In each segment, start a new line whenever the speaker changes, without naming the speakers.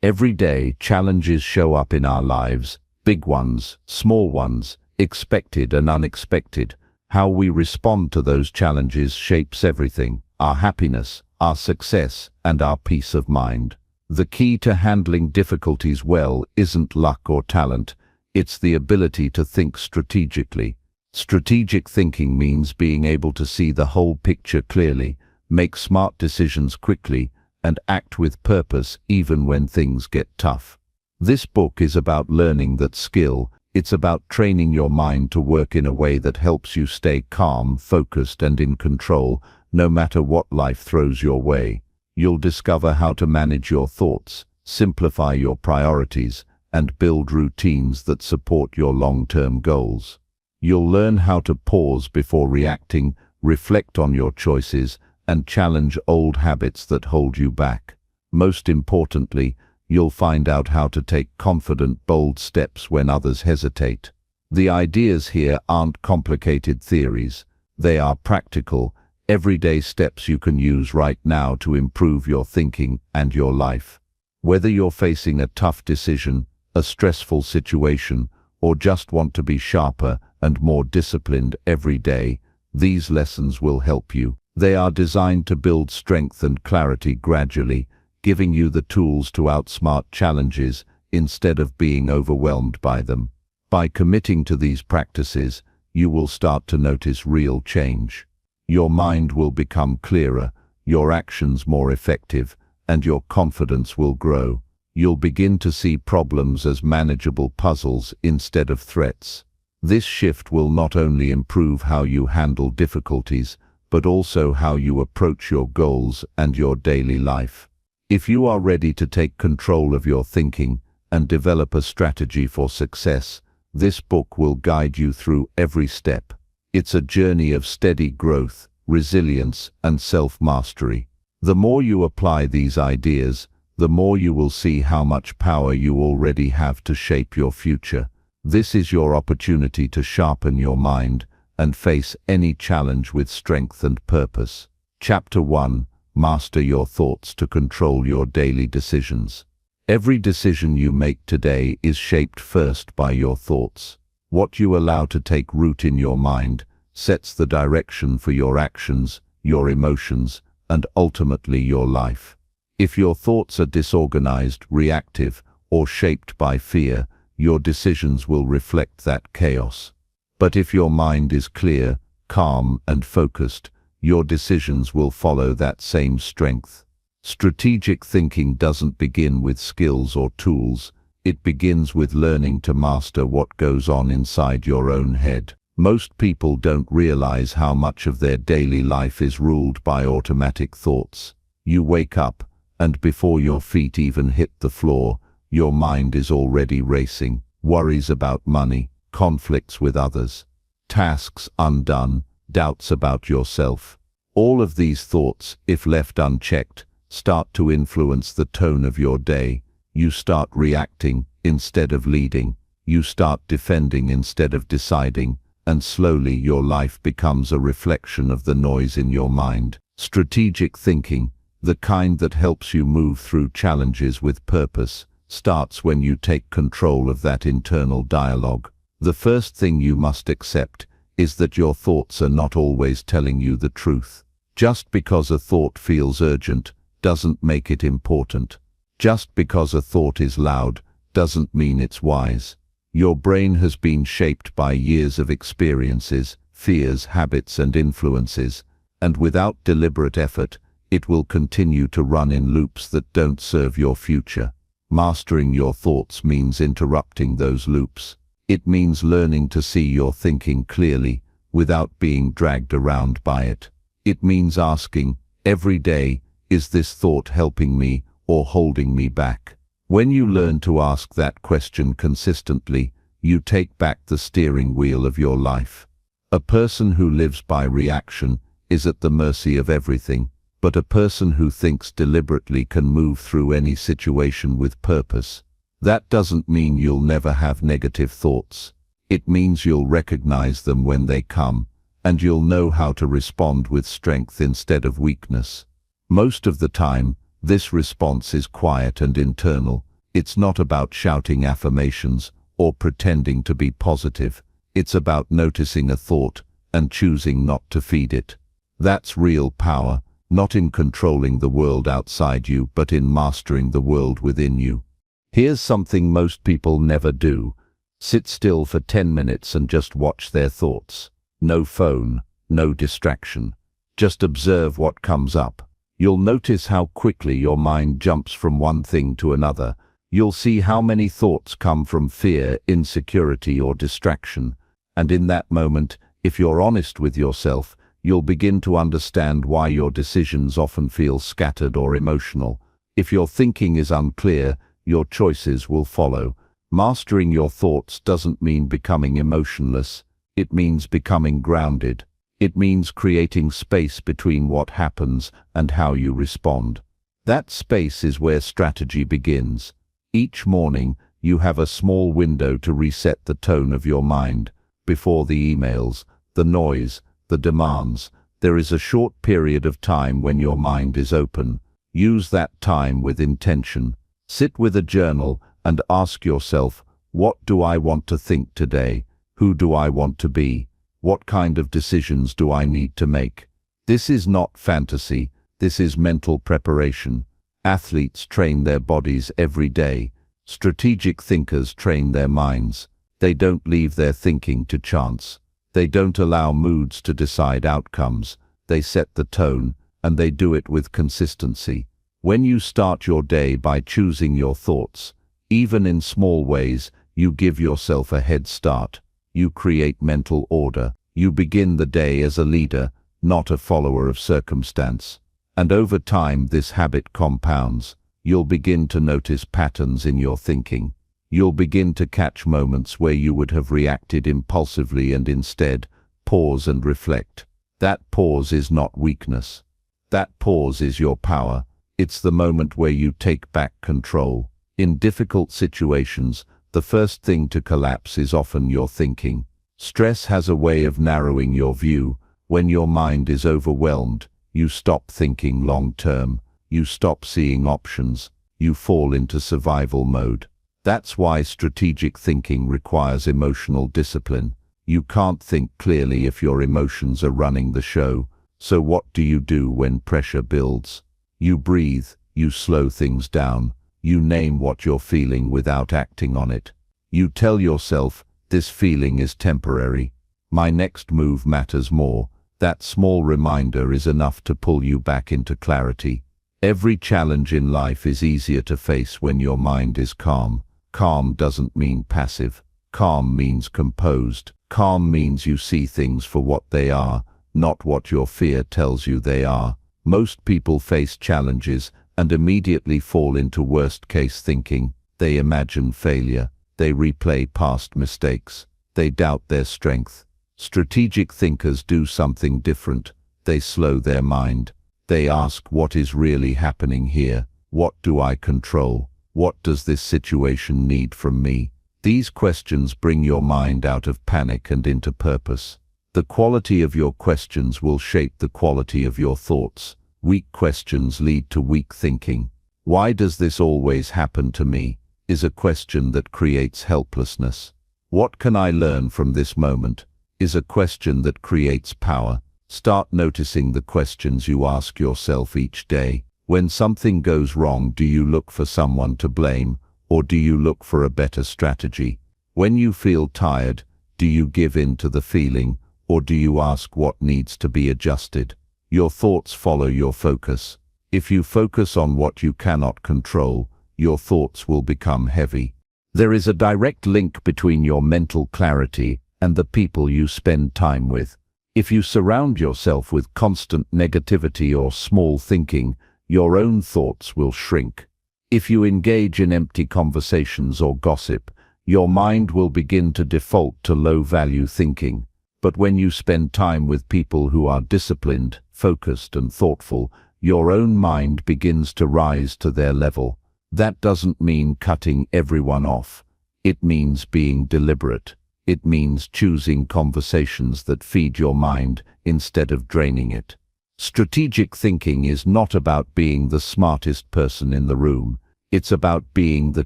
Every day, challenges show up in our lives, big ones, small ones, expected and unexpected. How we respond to those challenges shapes everything: our happiness, our success, and our peace of mind. The key to handling difficulties well isn't luck or talent, it's the ability to think strategically. Strategic thinking means being able to see the whole picture clearly, make smart decisions quickly, and act with purpose even when things get tough. This book is about learning that skill. It's about training your mind to work in a way that helps you stay calm, focused, and in control, no matter what life throws your way. You'll discover how to manage your thoughts, simplify your priorities, and build routines that support your long-term goals. You'll learn how to pause before reacting, reflect on your choices, and challenge old habits that hold you back. Most importantly, you'll find out how to take confident, bold steps when others hesitate. The ideas here aren't complicated theories. They are practical, everyday steps you can use right now to improve your thinking and your life. Whether you're facing a tough decision, a stressful situation, or just want to be sharper and more disciplined every day, these lessons will help you. They are designed to build strength and clarity gradually, giving you the tools to outsmart challenges instead of being overwhelmed by them. By committing to these practices, you will start to notice real change. Your mind will become clearer, your actions more effective, and your confidence will grow. You'll begin to see problems as manageable puzzles instead of threats. This shift will not only improve how you handle difficulties, but also how you approach your goals and your daily life. If you are ready to take control of your thinking and develop a strategy for success, this book will guide you through every step. It's a journey of steady growth, resilience, and self-mastery. The more you apply these ideas, the more you will see how much power you already have to shape your future. This is your opportunity to sharpen your mind and face any challenge with strength and purpose. Chapter 1: Master your thoughts to control your daily decisions. Every decision you make today is shaped first by your thoughts. What you allow to take root in your mind sets the direction for your actions, your emotions, and ultimately your life. If your thoughts are disorganized, reactive, or shaped by fear, your decisions will reflect that chaos. But if your mind is clear, calm, and focused, your decisions will follow that same strength. Strategic thinking doesn't begin with skills or tools. It begins with learning to master what goes on inside your own head. Most people don't realize how much of their daily life is ruled by automatic thoughts. You wake up, and before your feet even hit the floor, your mind is already racing. Worries about money, conflicts with others, tasks undone, doubts about yourself. All of these thoughts, if left unchecked, start to influence the tone of your day. You start reacting instead of leading. You start defending instead of deciding, and slowly your life becomes a reflection of the noise in your mind. Strategic thinking, the kind that helps you move through challenges with purpose, starts when you take control of that internal dialogue. The first thing you must accept is that your thoughts are not always telling you the truth. Just because a thought feels urgent doesn't make it important. Just because a thought is loud doesn't mean it's wise. Your brain has been shaped by years of experiences, fears, habits, and influences, and without deliberate effort, it will continue to run in loops that don't serve your future. Mastering your thoughts means interrupting those loops. It means learning to see your thinking clearly without being dragged around by it. It means asking, every day, is this thought helping me or holding me back? When you learn to ask that question consistently, you take back the steering wheel of your life. A person who lives by reaction is at the mercy of everything, but a person who thinks deliberately can move through any situation with purpose. That doesn't mean you'll never have negative thoughts. It means you'll recognize them when they come, and you'll know how to respond with strength instead of weakness. Most of the time, this response is quiet and internal. It's not about shouting affirmations or pretending to be positive. It's about noticing a thought and choosing not to feed it. That's real power, not in controlling the world outside you, but in mastering the world within you. Here's something most people never do. Sit still for 10 minutes and just watch their thoughts. No phone, no distraction. Just observe what comes up. You'll notice how quickly your mind jumps from one thing to another. You'll see how many thoughts come from fear, insecurity, or distraction. And in that moment, if you're honest with yourself, you'll begin to understand why your decisions often feel scattered or emotional. If your thinking is unclear, your choices will follow. Mastering your thoughts doesn't mean becoming emotionless. It means becoming grounded. It means creating space between what happens and how you respond. That space is where strategy begins. Each morning, you have a small window to reset the tone of your mind. Before the emails, the noise, the demands, there is a short period of time when your mind is open. Use that time with intention. Sit with a journal and ask yourself, what do I want to think today? Who do I want to be? What kind of decisions do I need to make? This is not fantasy. This is mental preparation. Athletes train their bodies every day. Strategic thinkers train their minds. They don't leave their thinking to chance. They don't allow moods to decide outcomes. They set the tone, and they do it with consistency. When you start your day by choosing your thoughts, even in small ways, you give yourself a head start. You create mental order. You begin the day as a leader, not a follower of circumstance. And over time, this habit compounds. You'll begin to notice patterns in your thinking. You'll begin to catch moments where you would have reacted impulsively and instead pause and reflect. That pause is not weakness. That pause is your power. It's the moment where you take back control. In difficult situations, the first thing to collapse is often your thinking. Stress has a way of narrowing your view. When your mind is overwhelmed, you stop thinking long-term. You stop seeing options. You fall into survival mode. That's why strategic thinking requires emotional discipline. You can't think clearly if your emotions are running the show. So what do you do when pressure builds? You breathe. You slow things down. You name what you're feeling without acting on it. You tell yourself, this feeling is temporary. My next move matters more. That small reminder is enough to pull you back into clarity. Every challenge in life is easier to face when your mind is calm. Calm doesn't mean passive. Calm means composed. Calm means you see things for what they are, not what your fear tells you they are. Most people face challenges and immediately fall into worst-case thinking. They imagine failure. They replay past mistakes. They doubt their strength. Strategic thinkers do something different. They slow their mind. They ask, what is really happening here? What do I control? What does this situation need from me? These questions bring your mind out of panic and into purpose. The quality of your questions will shape the quality of your thoughts. Weak questions lead to weak thinking. Why does this always happen to me? Is a question that creates helplessness. What can I learn from this moment? Is a question that creates power. Start noticing the questions you ask yourself each day. When something goes wrong, do you look for someone to blame, or do you look for a better strategy? When you feel tired, do you give in to the feeling, or do you ask what needs to be adjusted? Your thoughts follow your focus. If you focus on what you cannot control, your thoughts will become heavy. There is a direct link between your mental clarity and the people you spend time with. If you surround yourself with constant negativity or small thinking, your own thoughts will shrink. If you engage in empty conversations or gossip, your mind will begin to default to low-value thinking. But when you spend time with people who are disciplined, focused, and thoughtful, your own mind begins to rise to their level. That doesn't mean cutting everyone off. It means being deliberate. It means choosing conversations that feed your mind instead of draining it. Strategic thinking is not about being the smartest person in the room. It's about being the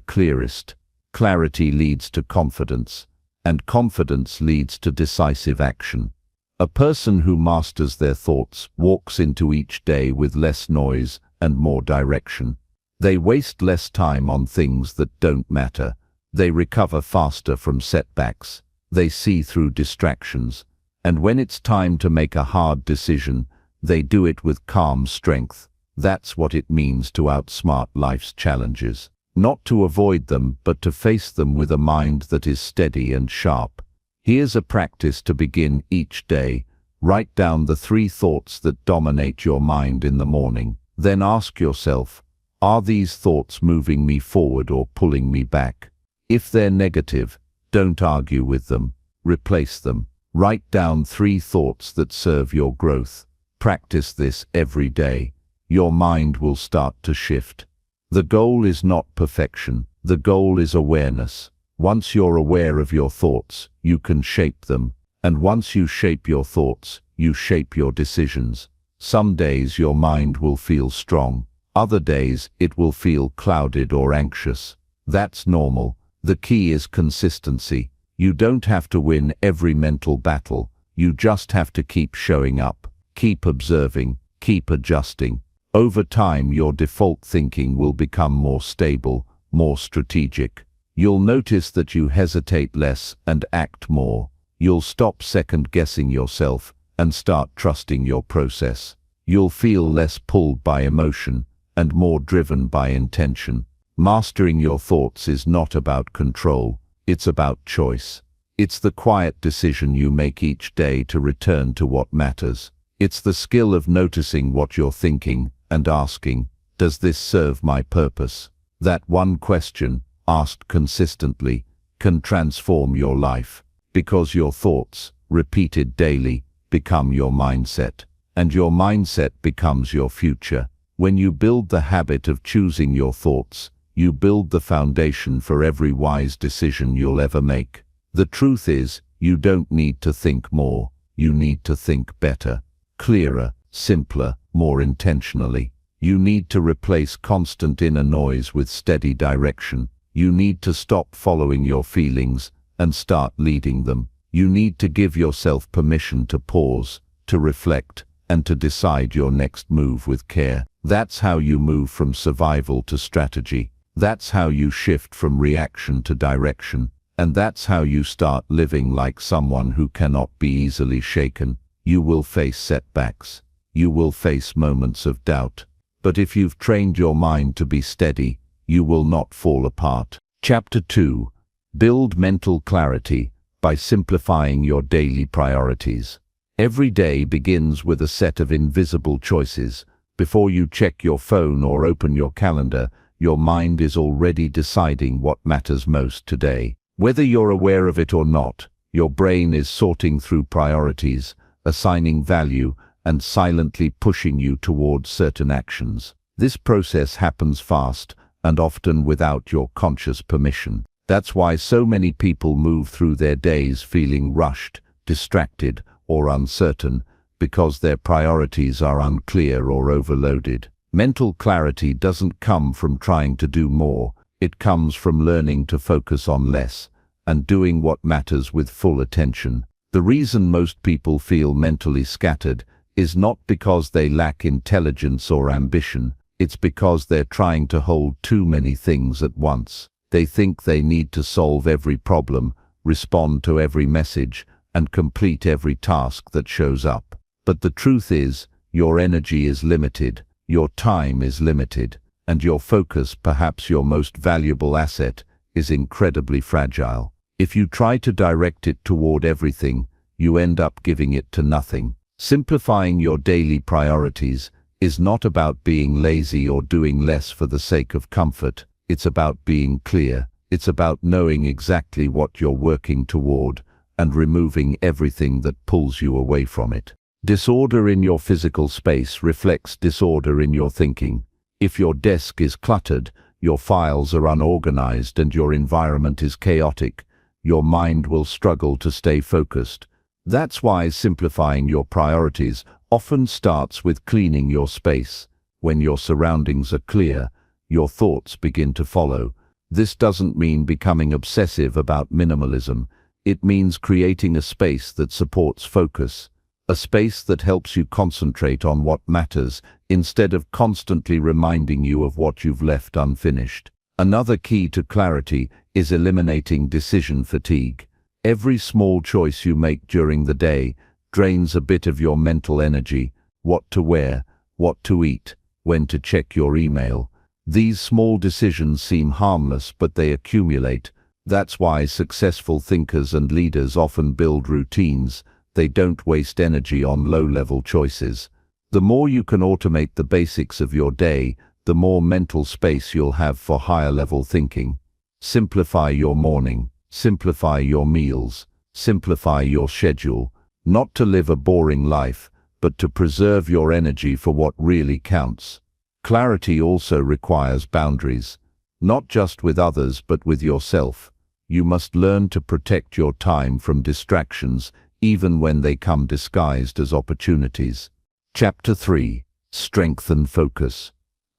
clearest. Clarity leads to confidence, and confidence leads to decisive action. A person who masters their thoughts walks into each day with less noise and more direction. They waste less time on things that don't matter. They recover faster from setbacks. They see through distractions. And when it's time to make a hard decision, they do it with calm strength. That's what it means to outsmart life's challenges. Not to avoid them, but to face them with a mind that is steady and sharp. Here's a practice to begin each day. Write down the 3 thoughts that dominate your mind in the morning. Then ask yourself, are these thoughts moving me forward or pulling me back? If they're negative, don't argue with them. Replace them. Write down 3 thoughts that serve your growth. Practice this every day. Your mind will start to shift. The goal is not perfection. The goal is awareness. Once you're aware of your thoughts, you can shape them. And once you shape your thoughts, you shape your decisions. Some days your mind will feel strong. Other days it will feel clouded or anxious. That's normal. The key is consistency. You don't have to win every mental battle. You just have to keep showing up, keep observing, keep adjusting. Over time, your default thinking will become more stable, more strategic. You'll notice that you hesitate less and act more. You'll stop second-guessing yourself and start trusting your process. You'll feel less pulled by emotion and more driven by intention. Mastering your thoughts is not about control, it's about choice. It's the quiet decision you make each day to return to what matters. It's the skill of noticing what you're thinking and asking, does this serve my purpose? That one question, asked consistently, can transform your life, because your thoughts, repeated daily, become your mindset, and your mindset becomes your future. When you build the habit of choosing your thoughts, you build the foundation for every wise decision you'll ever make. The truth is, you don't need to think more, you need to think better, clearer, simpler, more intentionally. You need to replace constant inner noise with steady direction. You need to stop following your feelings and start leading them. You need to give yourself permission to pause, to reflect, and to decide your next move with care. That's how you move from survival to strategy. That's how you shift from reaction to direction. And that's how you start living like someone who cannot be easily shaken. You will face setbacks. You will face moments of doubt. But if you've trained your mind to be steady, you will not fall apart. Chapter 2. Build mental clarity by simplifying your daily priorities. Every day begins with a set of invisible choices. Before you check your phone or open your calendar, your mind is already deciding what matters most today. Whether you're aware of it or not, your brain is sorting through priorities, assigning value, and silently pushing you towards certain actions. This process happens fast and often without your conscious permission. That's why so many people move through their days feeling rushed, distracted, or uncertain, because their priorities are unclear or overloaded. Mental clarity doesn't come from trying to do more. It comes from learning to focus on less and doing what matters with full attention. The reason most people feel mentally scattered is not because they lack intelligence or ambition. It's because they're trying to hold too many things at once. They think they need to solve every problem, respond to every message, and complete every task that shows up. But the truth is, your energy is limited, your time is limited, and your focus, perhaps your most valuable asset, is incredibly fragile. If you try to direct it toward everything, you end up giving it to nothing. Simplifying your daily priorities is not about being lazy or doing less for the sake of comfort. It's about being clear. It's about knowing exactly what you're working toward and removing everything that pulls you away from it. Disorder in your physical space reflects disorder in your thinking. If your desk is cluttered, your files are unorganized, and your environment is chaotic, your mind will struggle to stay focused. That's why simplifying your priorities often starts with cleaning your space. When your surroundings are clear, your thoughts begin to follow. This doesn't mean becoming obsessive about minimalism. It means creating a space that supports focus, a space that helps you concentrate on what matters instead of constantly reminding you of what you've left unfinished. Another key to clarity is eliminating decision fatigue. Every small choice you make during the day drains a bit of your mental energy. What to wear, what to eat, when to check your email. These small decisions seem harmless, but they accumulate. That's why successful thinkers and leaders often build routines. They don't waste energy on low-level choices. The more you can automate the basics of your day, the more mental space you'll have for higher-level thinking. Simplify your morning, simplify your meals, simplify your schedule, not to live a boring life, but to preserve your energy for what really counts. Clarity also requires boundaries, not just with others but with yourself. You must learn to protect your time from distractions, even when they come disguised as opportunities. Chapter 3. Strengthen focus.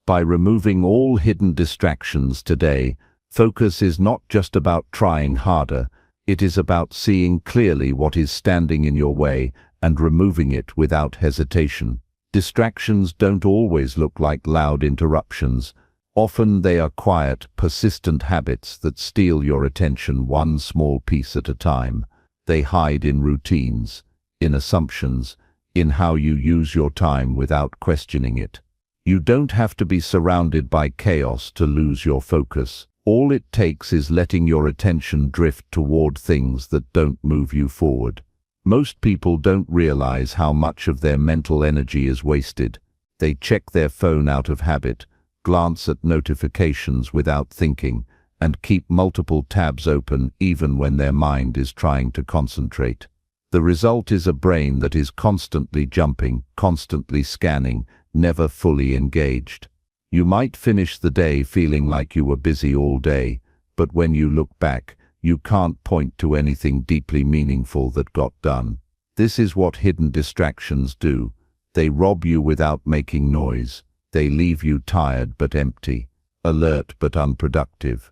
By removing all hidden distractions today, focus is not just about trying harder, it is about seeing clearly what is standing in your way and removing it without hesitation. Distractions don't always look like loud interruptions. Often they are quiet, persistent habits that steal your attention one small piece at a time. They hide in routines, in assumptions, in how you use your time without questioning it. You don't have to be surrounded by chaos to lose your focus. All it takes is letting your attention drift toward things that don't move you forward. Most people don't realize how much of their mental energy is wasted. They check their phone out of habit, glance at notifications without thinking, and keep multiple tabs open even when their mind is trying to concentrate. The result is a brain that is constantly jumping, constantly scanning, never fully engaged. You might finish the day feeling like you were busy all day, but when you look back, you can't point to anything deeply meaningful that got done. This is what hidden distractions do. They rob you without making noise. They leave you tired but empty, alert but unproductive.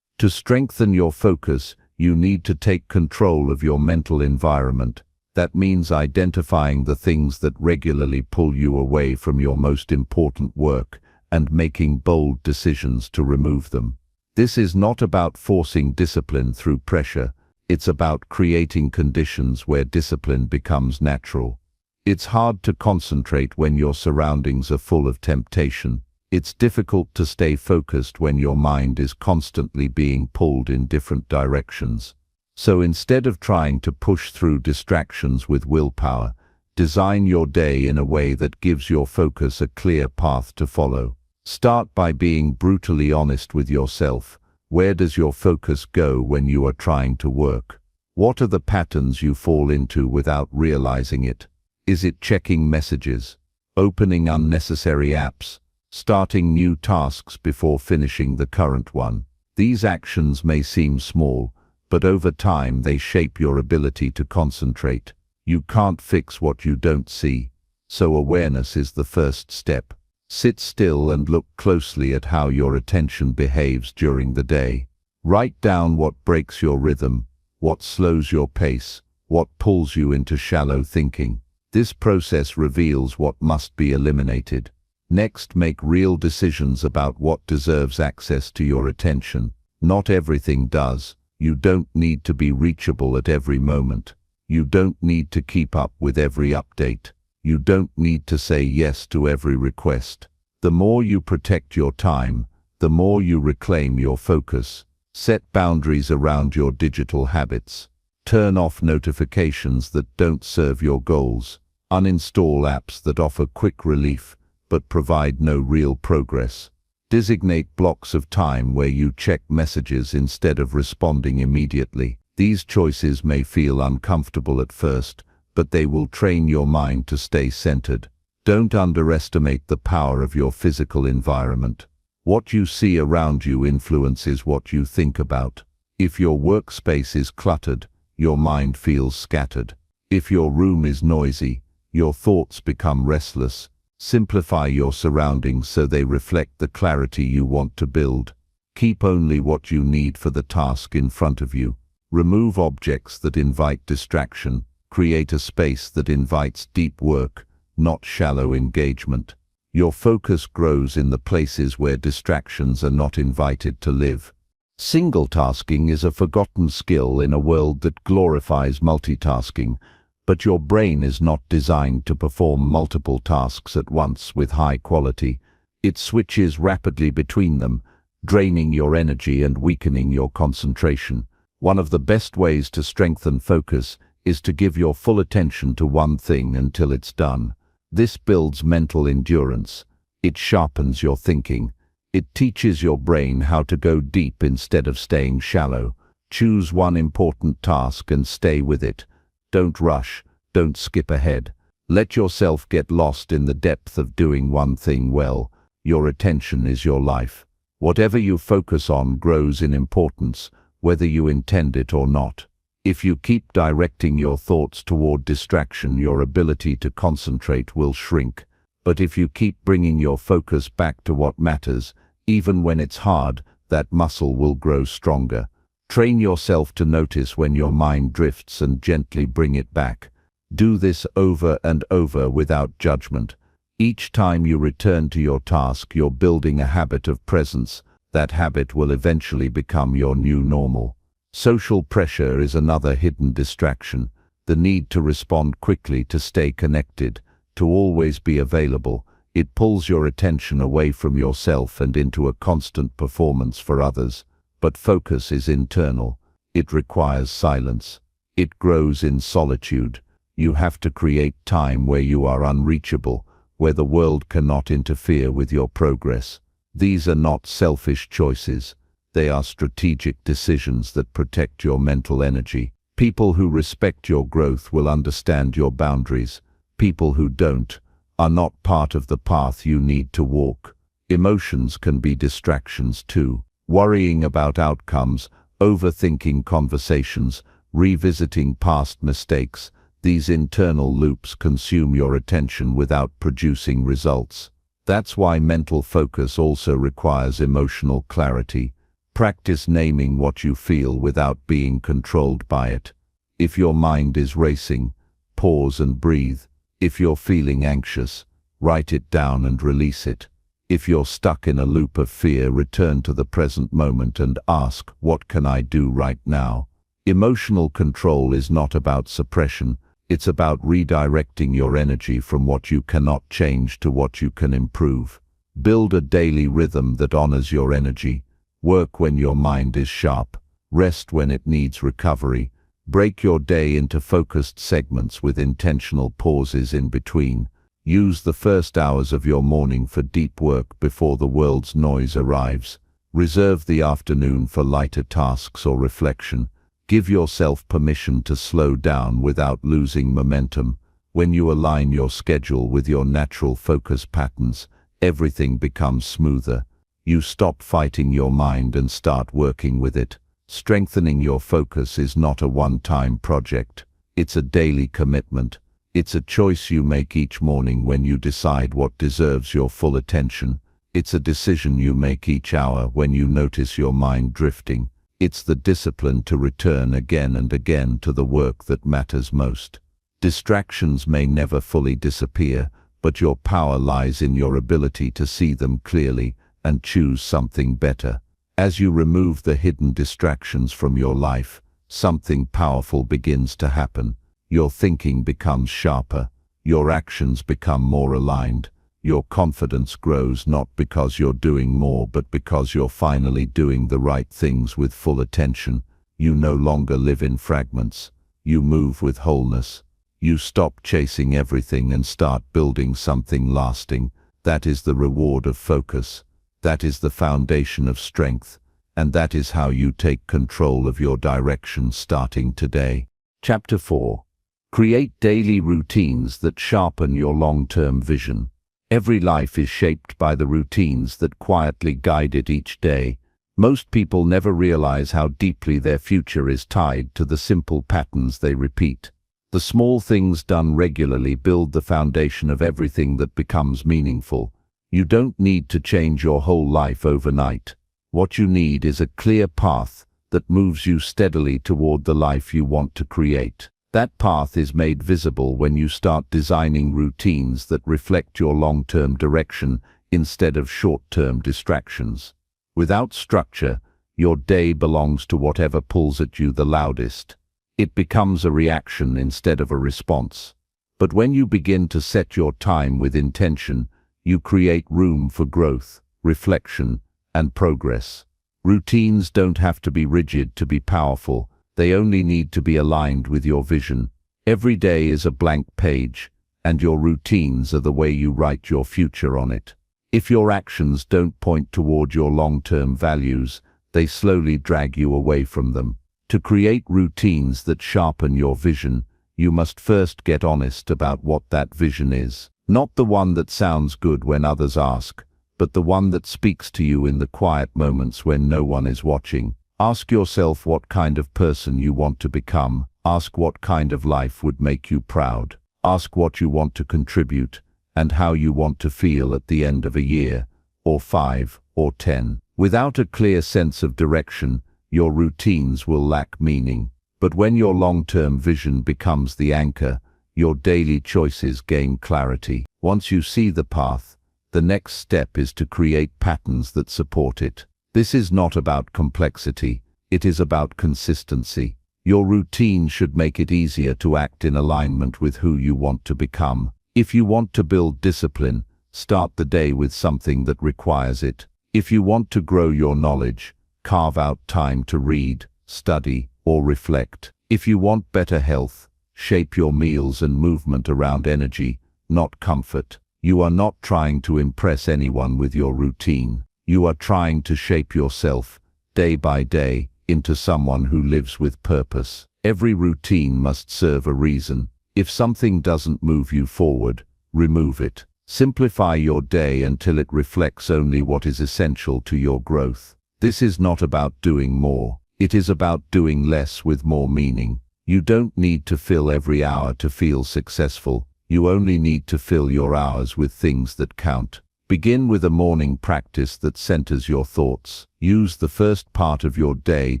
To strengthen your focus, you need to take control of your mental environment. That means identifying the things that regularly pull you away from your most important work and making bold decisions to remove them. This is not about forcing discipline through pressure. It's about creating conditions where discipline becomes natural. It's hard to concentrate when your surroundings are full of temptation. It's difficult to stay focused when your mind is constantly being pulled in different directions. So instead of trying to push through distractions with willpower, design your day in a way that gives your focus a clear path to follow. Start by being brutally honest with yourself. Where does your focus go when you are trying to work? What are the patterns you fall into without realizing it? Is it checking messages, opening unnecessary apps, starting new tasks before finishing the current one? These actions may seem small, but over time they shape your ability to concentrate. You can't fix what you don't see, so awareness is the first step. Sit still and look closely at how your attention behaves during the day. Write down what breaks your rhythm, what slows your pace, what pulls you into shallow thinking. This process reveals what must be eliminated. Next, make real decisions about what deserves access to your attention. Not everything does. You don't need to be reachable at every moment. You don't need to keep up with every update. You don't need to say yes to every request. The more you protect your time, the more you reclaim your focus. Set boundaries around your digital habits. Turn off notifications that don't serve your goals. Uninstall apps that offer quick relief but provide no real progress. Designate blocks of time where you check messages instead of responding immediately. These choices may feel uncomfortable at first, but they will train your mind to stay centered. Don't underestimate the power of your physical environment. What you see around you influences what you think about. If your workspace is cluttered, your mind feels scattered. If your room is noisy, your thoughts become restless. Simplify your surroundings so they reflect the clarity you want to build. Keep only what you need for the task in front of you. Remove objects that invite distraction. Create a space that invites deep work, not shallow engagement. Your focus grows in the places where distractions are not invited to live. Single tasking is a forgotten skill in a world that glorifies multitasking, but your brain is not designed to perform multiple tasks at once with high quality. It switches rapidly between them, draining your energy and weakening your concentration. One of the best ways to strengthen focus is to give your full attention to one thing until it's done. This builds mental endurance. It sharpens your thinking. It teaches your brain how to go deep instead of staying shallow. Choose one important task and stay with it. Don't rush, don't skip ahead. Let yourself get lost in the depth of doing one thing well. Your attention is your life. Whatever you focus on grows in importance, whether you intend it or not. If you keep directing your thoughts toward distraction, your ability to concentrate will shrink. But if you keep bringing your focus back to what matters, even when it's hard, that muscle will grow stronger. Train yourself to notice when your mind drifts and gently bring it back. Do this over and over without judgment. Each time you return to your task, you're building a habit of presence. That habit will eventually become your new normal. Social pressure is another hidden distraction. The need to respond quickly, to stay connected, to always be available. It pulls your attention away from yourself and into a constant performance for others. But focus is internal. It requires silence. It grows in solitude. You have to create time where you are unreachable, where the world cannot interfere with your progress. These are not selfish choices. They are strategic decisions that protect your mental energy. People who respect your growth will understand your boundaries. People who don't are not part of the path you need to walk. Emotions can be distractions too. Worrying about outcomes, overthinking conversations, revisiting past mistakes, these internal loops consume your attention without producing results. That's why mental focus also requires emotional clarity. Practice naming what you feel without being controlled by it. If your mind is racing, pause and breathe. If you're feeling anxious, write it down and release it. If you're stuck in a loop of fear, return to the present moment and ask, what can I do right now? Emotional control is not about suppression. It's about redirecting your energy from what you cannot change to what you can improve. Build a daily rhythm that honors your energy. Work when your mind is sharp. Rest when it needs recovery. Break your day into focused segments with intentional pauses in between. Use the first hours of your morning for deep work before the world's noise arrives. Reserve the afternoon for lighter tasks or reflection. Give yourself permission to slow down without losing momentum. When you align your schedule with your natural focus patterns, everything becomes smoother. You stop fighting your mind and start working with it. Strengthening your focus is not a one-time project. It's a daily commitment. It's a choice you make each morning when you decide what deserves your full attention. It's a decision you make each hour when you notice your mind drifting. It's the discipline to return again and again to the work that matters most. Distractions may never fully disappear, but your power lies in your ability to see them clearly and choose something better. As you remove the hidden distractions from your life, something powerful begins to happen. Your thinking becomes sharper. Your actions become more aligned. Your confidence grows not because you're doing more, but because you're finally doing the right things with full attention. You no longer live in fragments. You move with wholeness. You stop chasing everything and start building something lasting. That is the reward of focus. That is the foundation of strength. And that is how you take control of your direction starting today. Chapter 4. Create daily routines that sharpen your long-term vision. Every life is shaped by the routines that quietly guide it each day. Most people never realize how deeply their future is tied to the simple patterns they repeat. The small things done regularly build the foundation of everything that becomes meaningful. You don't need to change your whole life overnight. What you need is a clear path that moves you steadily toward the life you want to create. That path is made visible when you start designing routines that reflect your long-term direction instead of short-term distractions. Without structure, your day belongs to whatever pulls at you the loudest. It becomes a reaction instead of a response. But when you begin to set your time with intention, you create room for growth, reflection, and progress. Routines don't have to be rigid to be powerful. They only need to be aligned with your vision. Every day is a blank page, and your routines are the way you write your future on it. If your actions don't point toward your long-term values, they slowly drag you away from them. To create routines that sharpen your vision, you must first get honest about what that vision is. Not the one that sounds good when others ask, but the one that speaks to you in the quiet moments when no one is watching. Ask yourself what kind of person you want to become. Ask what kind of life would make you proud. Ask what you want to contribute, and how you want to feel at the end of a year, or 5, or 10. Without a clear sense of direction, your routines will lack meaning. But when your long-term vision becomes the anchor, your daily choices gain clarity. Once you see the path, the next step is to create patterns that support it. This is not about complexity, it is about consistency. Your routine should make it easier to act in alignment with who you want to become. If you want to build discipline, start the day with something that requires it. If you want to grow your knowledge, carve out time to read, study, or reflect. If you want better health, shape your meals and movement around energy, not comfort. You are not trying to impress anyone with your routine. You are trying to shape yourself, day by day, into someone who lives with purpose. Every routine must serve a reason. If something doesn't move you forward, remove it. Simplify your day until it reflects only what is essential to your growth. This is not about doing more. It is about doing less with more meaning. You don't need to fill every hour to feel successful. You only need to fill your hours with things that count. Begin with a morning practice that centers your thoughts. Use the first part of your day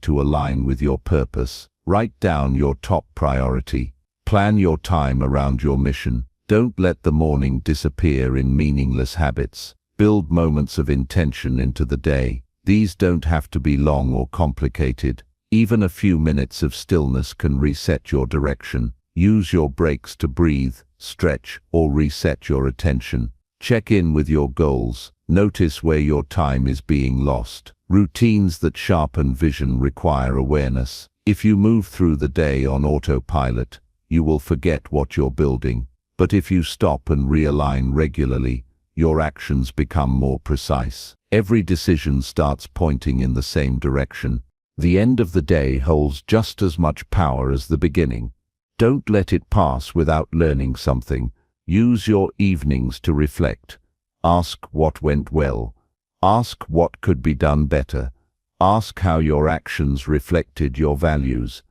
to align with your purpose. Write down your top priority. Plan your time around your mission. Don't let the morning disappear in meaningless habits. Build moments of intention into the day. These don't have to be long or complicated. Even a few minutes of stillness can reset your direction. Use your breaks to breathe, stretch, or reset your attention. Check in with your goals. Notice where your time is being lost. Routines that sharpen vision require awareness. If you move through the day on autopilot, you will forget what you're building. But if you stop and realign regularly, your actions become more precise. Every decision starts pointing in the same direction. The end of the day holds just as much power as the beginning. Don't let it pass without learning something. Use your evenings to reflect. Ask what went well. Ask what could be done better. Ask how your actions reflected your values.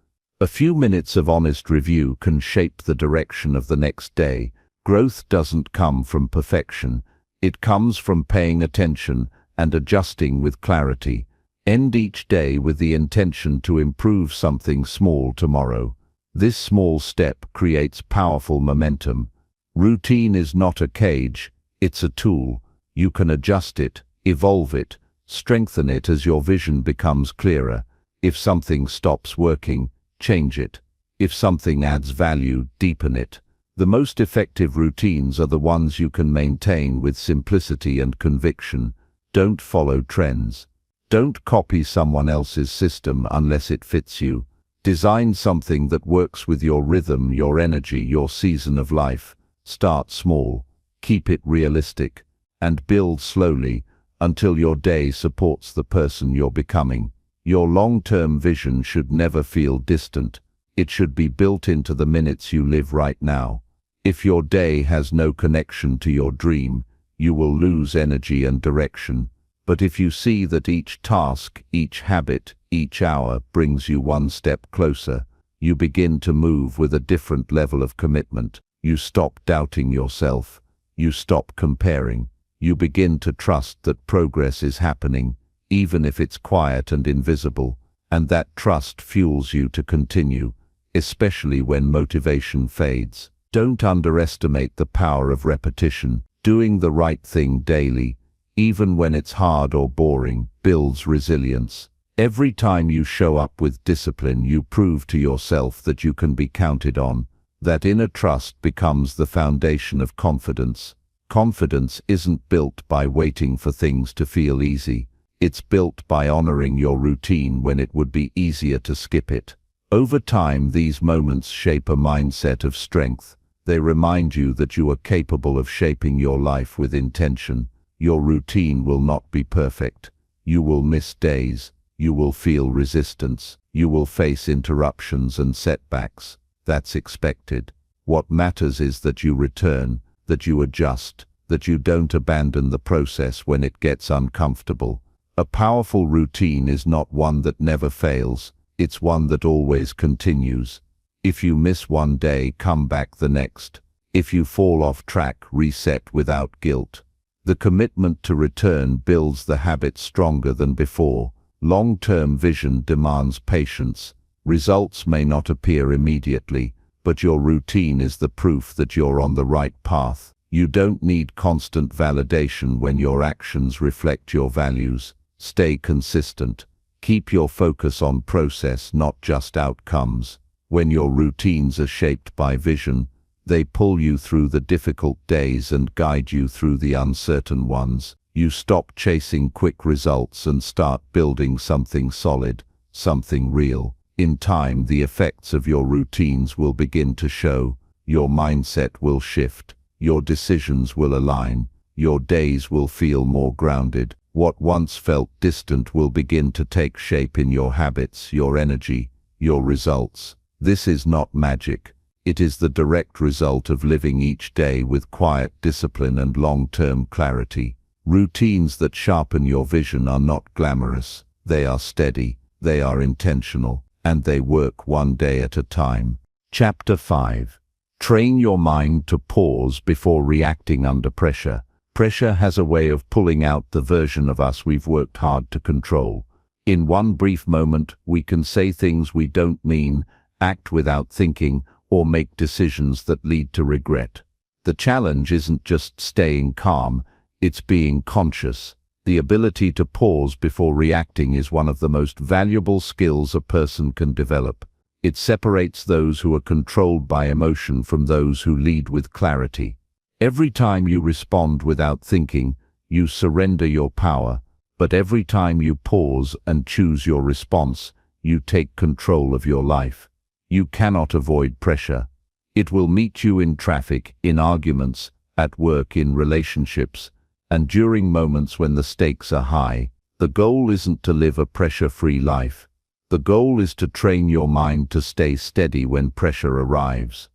A few minutes of honest review can shape the direction of the next day. Growth doesn't come from perfection. It comes from paying attention and adjusting with clarity. End each day with the intention to improve something small tomorrow. This small step creates powerful momentum. Routine is not a cage, it's a tool. You can adjust it, evolve it, strengthen it as your vision becomes clearer. If something stops working, change it. If something adds value, deepen it. The most effective routines are the ones you can maintain with simplicity and conviction. Don't follow trends. Don't copy someone else's system unless it fits you. Design something that works with your rhythm, your energy, your season of life. Start small, keep it realistic, and build slowly until your day supports the person you're becoming. Your long-term vision should never feel distant. It should be built into the minutes you live right now. If your day has no connection to your dream, you will lose energy and direction. But if you see that each task, each habit, each hour brings you one step closer, You begin to move with a different level of commitment. You stop doubting yourself. You stop comparing. You begin to trust that progress is happening, even if it's quiet and invisible, and that trust fuels you to continue, especially when motivation fades. Don't underestimate the power of repetition. Doing the right thing daily, even when it's hard or boring, builds resilience. Every time you show up with discipline, you prove to yourself that you can be counted on. That inner trust becomes the foundation of confidence. Confidence isn't built by waiting for things to feel easy. It's built by honoring your routine when it would be easier to skip it. Over time, these moments shape a mindset of strength. They remind you that you are capable of shaping your life with intention. Your routine will not be perfect. You will miss days. You will feel resistance. You will face interruptions and setbacks. That's expected. What matters is that you return, that you adjust, that you don't abandon the process when it gets uncomfortable. A powerful routine is not one that never fails. It's one that always continues. If you miss one day, come back the next. If you fall off track, reset without guilt. The commitment to return builds the habit stronger than before. Long-term vision demands patience. Results may not appear immediately, but your routine is the proof that you're on the right path. You don't need constant validation when your actions reflect your values. Stay consistent. Keep your focus on process, not just outcomes. When your routines are shaped by vision, they pull you through the difficult days and guide you through the uncertain ones. You stop chasing quick results and start building something solid, something real. In time, the effects of your routines will begin to show. Your mindset will shift. Your decisions will align. Your days will feel more grounded. What once felt distant will begin to take shape in your habits, your energy, your results. This is not magic. It is the direct result of living each day with quiet discipline and long-term clarity. Routines that sharpen your vision are not glamorous. They are steady, they are intentional, and they work one day at a time. Chapter 5. Train your mind to pause before reacting under pressure. Pressure has a way of pulling out the version of us we've worked hard to control. In one brief moment, we can say things we don't mean, act without thinking, or make decisions that lead to regret. The challenge isn't just staying calm, it's being conscious. The ability to pause before reacting is one of the most valuable skills a person can develop. It separates those who are controlled by emotion from those who lead with clarity. Every time you respond without thinking, you surrender your power, but every time you pause and choose your response, you take control of your life. You cannot avoid pressure. It will meet you in traffic, in arguments, at work, in relationships, and during moments when the stakes are high. The goal isn't to live a pressure-free life. The goal is to train your mind to stay steady when pressure arrives.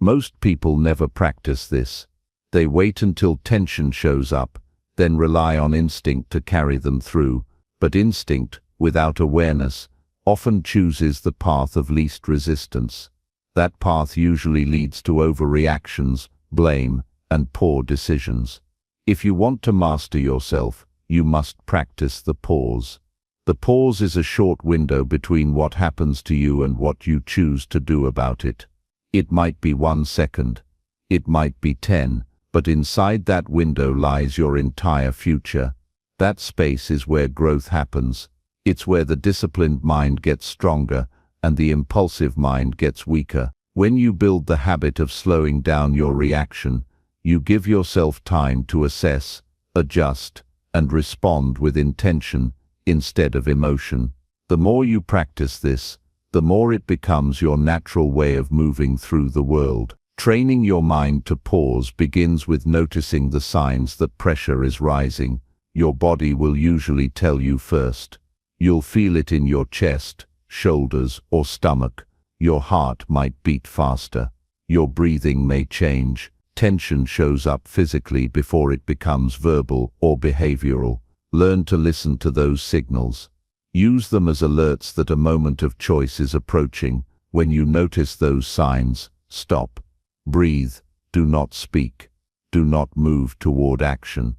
Most people never practice this. They wait until tension shows up, then rely on instinct to carry them through. But instinct, without awareness, often chooses the path of least resistance. That path usually leads to overreactions, blame, and poor decisions. If you want to master yourself, you must practice the pause. The pause is a short window between what happens to you and what you choose to do about it. It might be 1 second. It might be 10. But inside that window lies your entire future. That space is where growth happens. It's where the disciplined mind gets stronger and the impulsive mind gets weaker. When you build the habit of slowing down your reaction, you give yourself time to assess, adjust, and respond with intention instead of emotion. The more you practice this, the more it becomes your natural way of moving through the world. Training your mind to pause begins with noticing the signs that pressure is rising. Your body will usually tell you first. You'll feel it in your chest, shoulders, or stomach. Your heart might beat faster. Your breathing may change. Tension shows up physically before it becomes verbal or behavioral. Learn to listen to those signals. Use them as alerts that a moment of choice is approaching, When you notice those signs, stop. Breathe. Do not speak. Do not move toward action.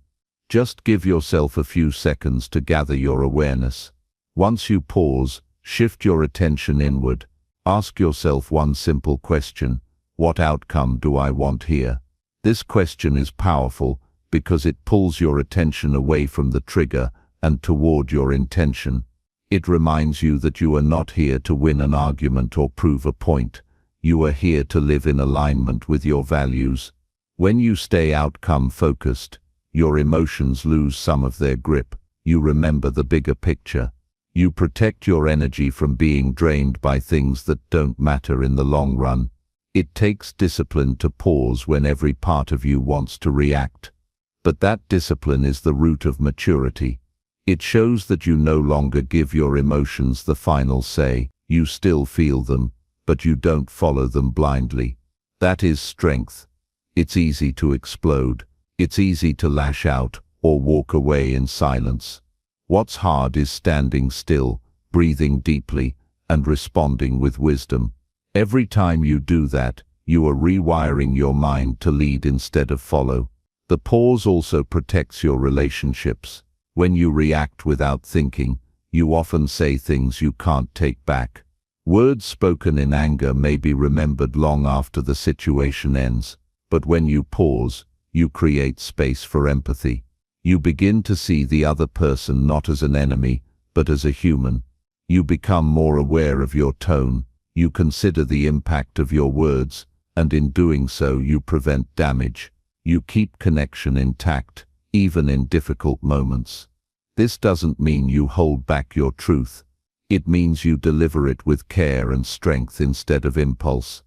Just give yourself a few seconds to gather your awareness. Once you pause, shift your attention inward. Ask yourself one simple question: what outcome do I want here? This question is powerful because it pulls your attention away from the trigger and toward your intention. It reminds you that you are not here to win an argument or prove a point. You are here to live in alignment with your values. When you stay outcome-focused, your emotions lose some of their grip. You remember the bigger picture. You protect your energy from being drained by things that don't matter in the long run. It takes discipline to pause when every part of you wants to react. But that discipline is the root of maturity. It shows that you no longer give your emotions the final say. You still feel them, but you don't follow them blindly. That is strength. It's easy to explode. It's easy to lash out or walk away in silence. What's hard is standing still, breathing deeply, and responding with wisdom. Every time you do that, you are rewiring your mind to lead instead of follow. The pause also protects your relationships. When you react without thinking, you often say things you can't take back. Words spoken in anger may be remembered long after the situation ends. But when you pause, you create space for empathy. You begin to see the other person not as an enemy, but as a human. You become more aware of your tone. You consider the impact of your words, and in doing so you prevent damage. You keep connection intact, even in difficult moments. This doesn't mean you hold back your truth. It means you deliver it with care and strength instead of impulse.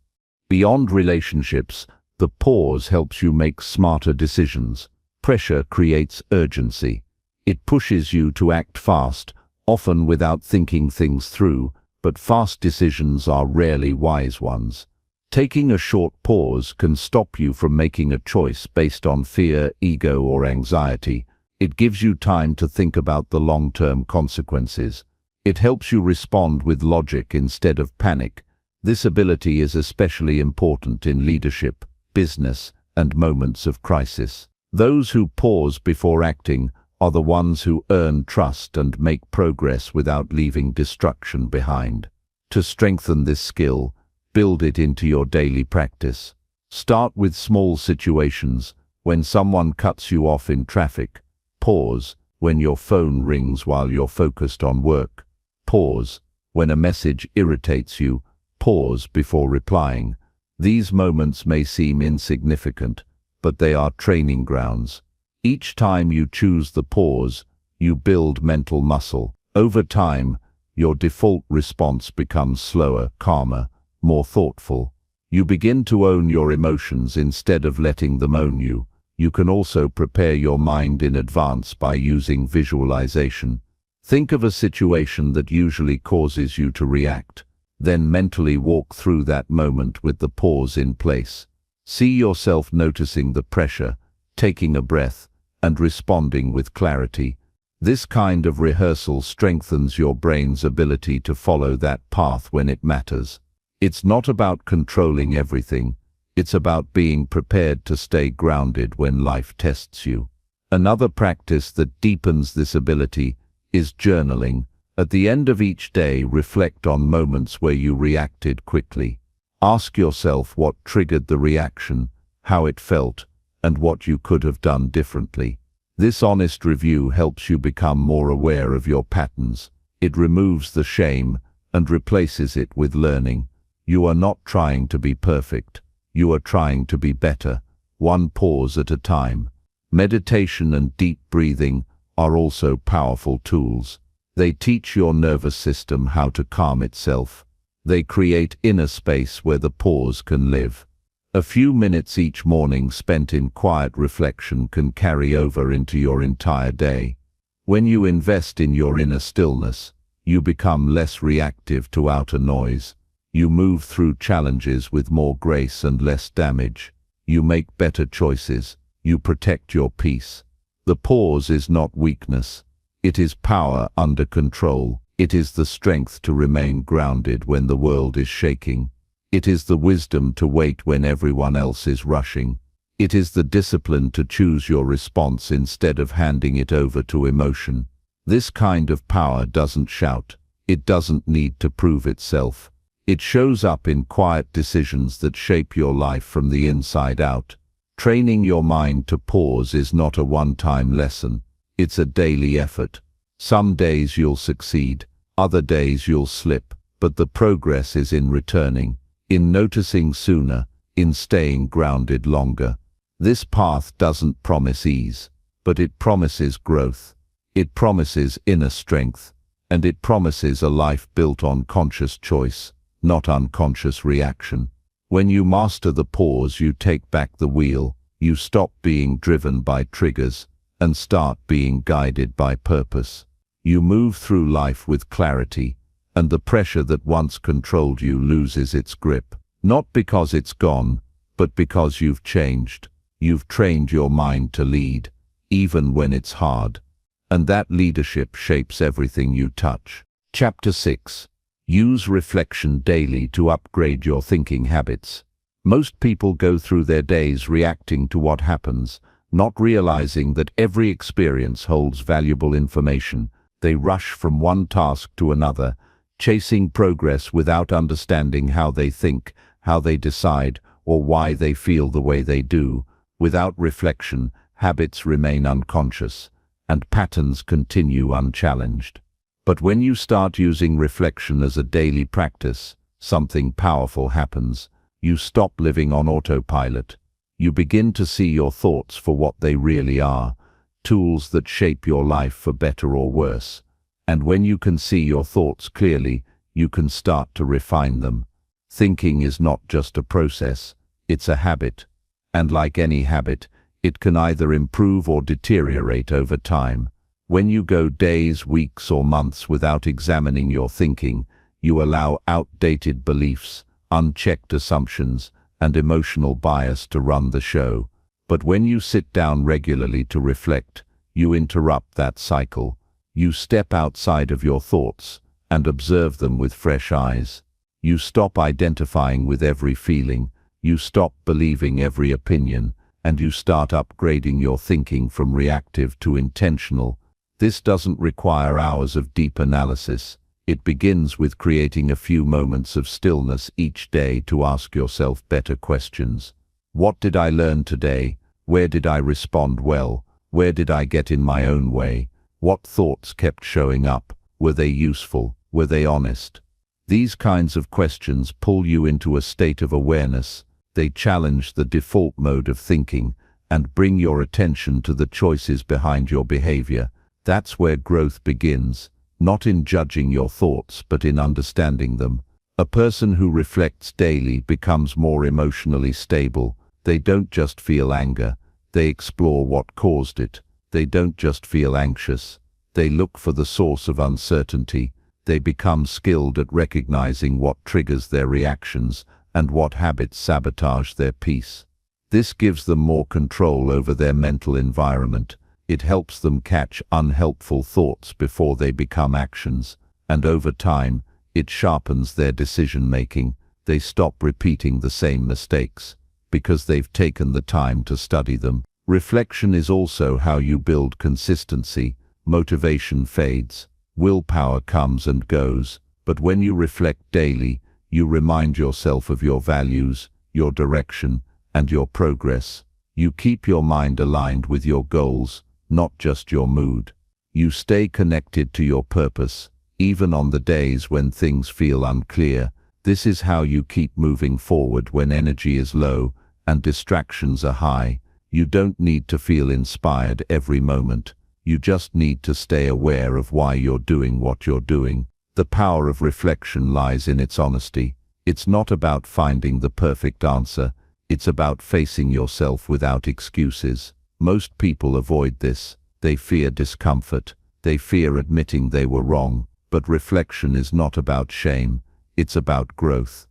Beyond relationships, the pause helps you make smarter decisions. Pressure creates urgency. It pushes you to act fast, often without thinking things through, but fast decisions are rarely wise ones. Taking a short pause can stop you from making a choice based on fear, ego, or anxiety. It gives you time to think about the long-term consequences. It helps you respond with logic instead of panic. This ability is especially important in leadership, business, and moments of crisis. Those who pause before acting are the ones who earn trust and make progress without leaving destruction behind. To strengthen this skill, build it into your daily practice. Start with small situations. When someone cuts you off in traffic, pause. When your phone rings while you're focused on work, pause. When a message irritates you, pause before replying. These moments may seem insignificant, but they are training grounds. Each time you choose the pause, you build mental muscle. Over time, your default response becomes slower, calmer, more thoughtful. You begin to own your emotions instead of letting them own you. You can also prepare your mind in advance by using visualization. Think of a situation that usually causes you to react. Then mentally walk through that moment with the pause in place. See yourself noticing the pressure, taking a breath, and responding with clarity. This kind of rehearsal strengthens your brain's ability to follow that path when it matters. It's not about controlling everything. It's about being prepared to stay grounded when life tests you. Another practice that deepens this ability is journaling. At the end of each day, reflect on moments where you reacted quickly. Ask yourself what triggered the reaction, how it felt, and what you could have done differently. This honest review helps you become more aware of your patterns. It removes the shame and replaces it with learning. You are not trying to be perfect. You are trying to be better, one pause at a time. Meditation and deep breathing are also powerful tools. They teach your nervous system how to calm itself. They create inner space where the pause can live. A few minutes each morning spent in quiet reflection can carry over into your entire day. When you invest in your inner stillness, you become less reactive to outer noise. You move through challenges with more grace and less damage. You make better choices. You protect your peace. The pause is not weakness. It is power under control. It is the strength to remain grounded when the world is shaking. It is the wisdom to wait when everyone else is rushing. It is the discipline to choose your response instead of handing it over to emotion. This kind of power doesn't shout. It doesn't need to prove itself. It shows up in quiet decisions that shape your life from the inside out. Training your mind to pause is not a one-time lesson. It's a daily effort. Some days you'll succeed, other days you'll slip, but the progress is in returning, in noticing sooner, in staying grounded longer. This path doesn't promise ease, but it promises growth. It promises inner strength, and it promises a life built on conscious choice, not unconscious reaction. When you master the pause, you take back the wheel, you stop being driven by triggers, and start being guided by purpose. You move through life with clarity, and the pressure that once controlled you loses its grip. Not because it's gone, but because you've changed. You've trained your mind to lead, even when it's hard. And that leadership shapes everything you touch. Chapter 6. Use reflection daily to upgrade your thinking habits. Most people go through their days reacting to what happens, not realizing that every experience holds valuable information. They rush from one task to another, chasing progress without understanding how they think, how they decide, or why they feel the way they do. Without reflection, habits remain unconscious, and patterns continue unchallenged. But when you start using reflection as a daily practice, something powerful happens. You stop living on autopilot. You begin to see your thoughts for what they really are, tools that shape your life for better or worse. And when you can see your thoughts clearly, you can start to refine them. Thinking is not just a process, it's a habit. And like any habit, it can either improve or deteriorate over time. When you go days, weeks, or months without examining your thinking, you allow outdated beliefs, unchecked assumptions, and emotional bias to run the show. But when you sit down regularly to reflect, you interrupt that cycle. You step outside of your thoughts and observe them with fresh eyes. You stop identifying with every feeling, you stop believing every opinion, and you start upgrading your thinking from reactive to intentional. This doesn't require hours of deep analysis. It begins with creating a few moments of stillness each day to ask yourself better questions. What did I learn today? Where did I respond well? Where did I get in my own way? What thoughts kept showing up? Were they useful? Were they honest? These kinds of questions pull you into a state of awareness. They challenge the default mode of thinking and bring your attention to the choices behind your behavior. That's where growth begins, not in judging your thoughts but in understanding them. A person who reflects daily becomes more emotionally stable. They don't just feel anger, they explore what caused it. They don't just feel anxious, they look for the source of uncertainty. They become skilled at recognizing what triggers their reactions and what habits sabotage their peace. This gives them more control over their mental environment. It helps them catch unhelpful thoughts before they become actions, and over time, it sharpens their decision-making. They stop repeating the same mistakes, because they've taken the time to study them. Reflection is also how you build consistency. Motivation fades, willpower comes and goes, but when you reflect daily, you remind yourself of your values, your direction, and your progress. You keep your mind aligned with your goals, not just your mood. You stay connected to your purpose, even on the days when things feel unclear. This is how you keep moving forward when energy is low and distractions are high. You don't need to feel inspired every moment. You just need to stay aware of why you're doing what you're doing. The power of reflection lies in its honesty. It's not about finding the perfect answer. It's about facing yourself without excuses. Most people avoid this. They fear discomfort. They fear admitting they were wrong. But reflection is not about shame. It's about growth.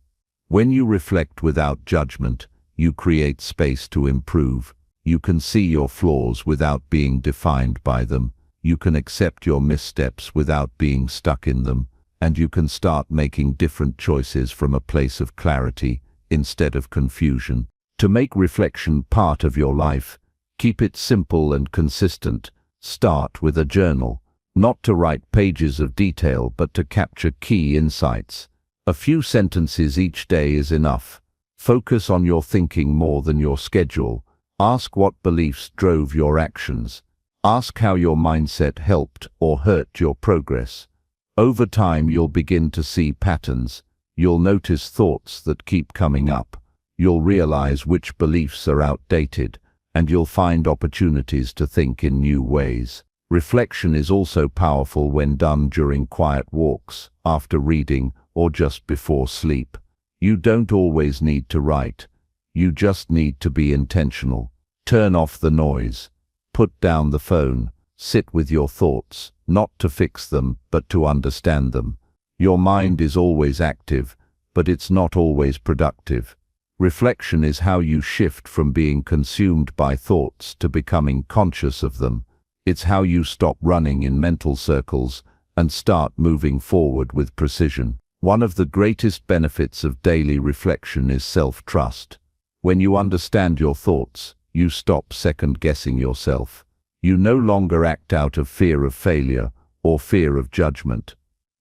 When you reflect without judgment, you create space to improve. You can see your flaws without being defined by them. you can accept your missteps without being stuck in them, and you can start making different choices from a place of clarity instead of confusion. To make reflection part of your life, keep it simple and consistent. Start with a journal, not to write pages of detail but to capture key insights. A few sentences each day is enough. Focus on your thinking more than your schedule. Ask what beliefs drove your actions. Ask how your mindset helped or hurt your progress. Over time, you'll begin to see patterns. You'll notice thoughts that keep coming up. You'll realize which beliefs are outdated, and you'll find opportunities to think in new ways. Reflection is also powerful when done during quiet walks, after reading, or just before sleep. You don't always need to write. You just need to be intentional. Turn off the noise. Put down the phone. Sit with your thoughts, not to fix them, but to understand them. Your mind is always active, but it's not always productive. Reflection is how you shift from being consumed by thoughts to becoming conscious of them. It's how you stop running in mental circles and start moving forward with precision. One of the greatest benefits of daily reflection is self-trust. When you understand your thoughts, you stop second-guessing yourself. You no longer act out of fear of failure or fear of judgment.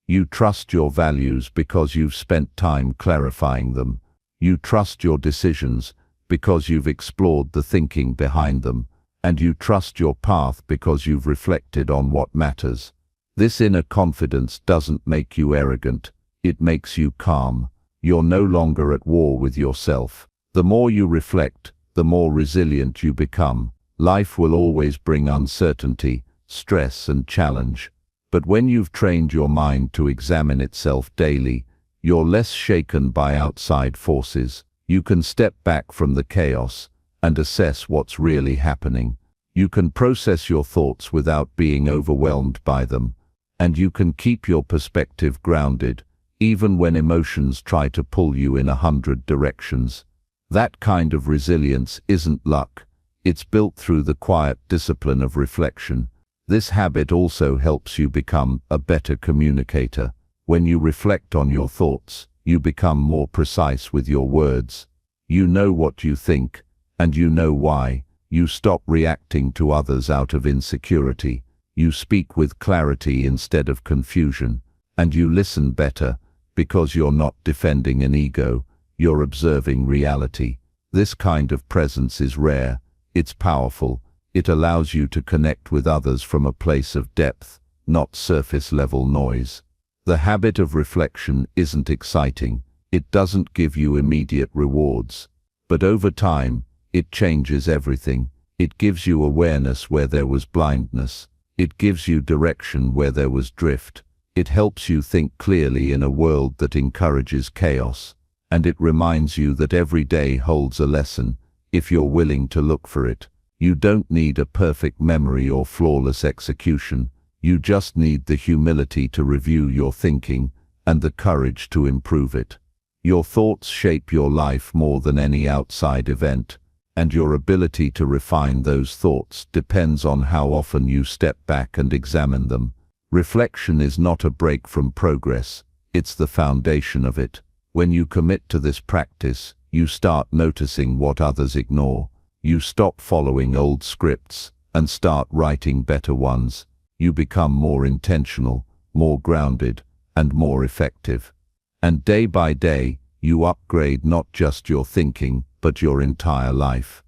You trust your values because you've spent time clarifying them. You trust your decisions because you've explored the thinking behind them. And you trust your path because you've reflected on what matters. This inner confidence doesn't make you arrogant. It makes you calm. You're no longer at war with yourself. The more you reflect, the more resilient you become. Life will always bring uncertainty, stress, and challenge. But when you've trained your mind to examine itself daily, you're less shaken by outside forces. You can step back from the chaos and assess what's really happening. You can process your thoughts without being overwhelmed by them, and you can keep your perspective grounded, even when emotions try to pull you in 100 directions. That kind of resilience isn't luck. It's built through the quiet discipline of reflection. This habit also helps you become a better communicator. When you reflect on your thoughts, you become more precise with your words. You know what you think, and you know why. You stop reacting to others out of insecurity. You speak with clarity instead of confusion. And you listen better, because you're not defending an ego, you're observing reality. This kind of presence is rare. It's powerful. It allows you to connect with others from a place of depth, not surface-level noise. The habit of reflection isn't exciting. It doesn't give you immediate rewards. But over time, it changes everything. It gives you awareness where there was blindness. It gives you direction where there was drift. It helps you think clearly in a world that encourages chaos. And it reminds you that every day holds a lesson, if you're willing to look for it. You don't need a perfect memory or flawless execution. You just need the humility to review your thinking and the courage to improve it. Your thoughts shape your life more than any outside event, and your ability to refine those thoughts depends on how often you step back and examine them. Reflection is not a break from progress, it's the foundation of it. When you commit to this practice, you start noticing what others ignore. You stop following old scripts and start writing better ones. You become more intentional, more grounded, and more effective. And day by day, you upgrade not just your thinking, but your entire life.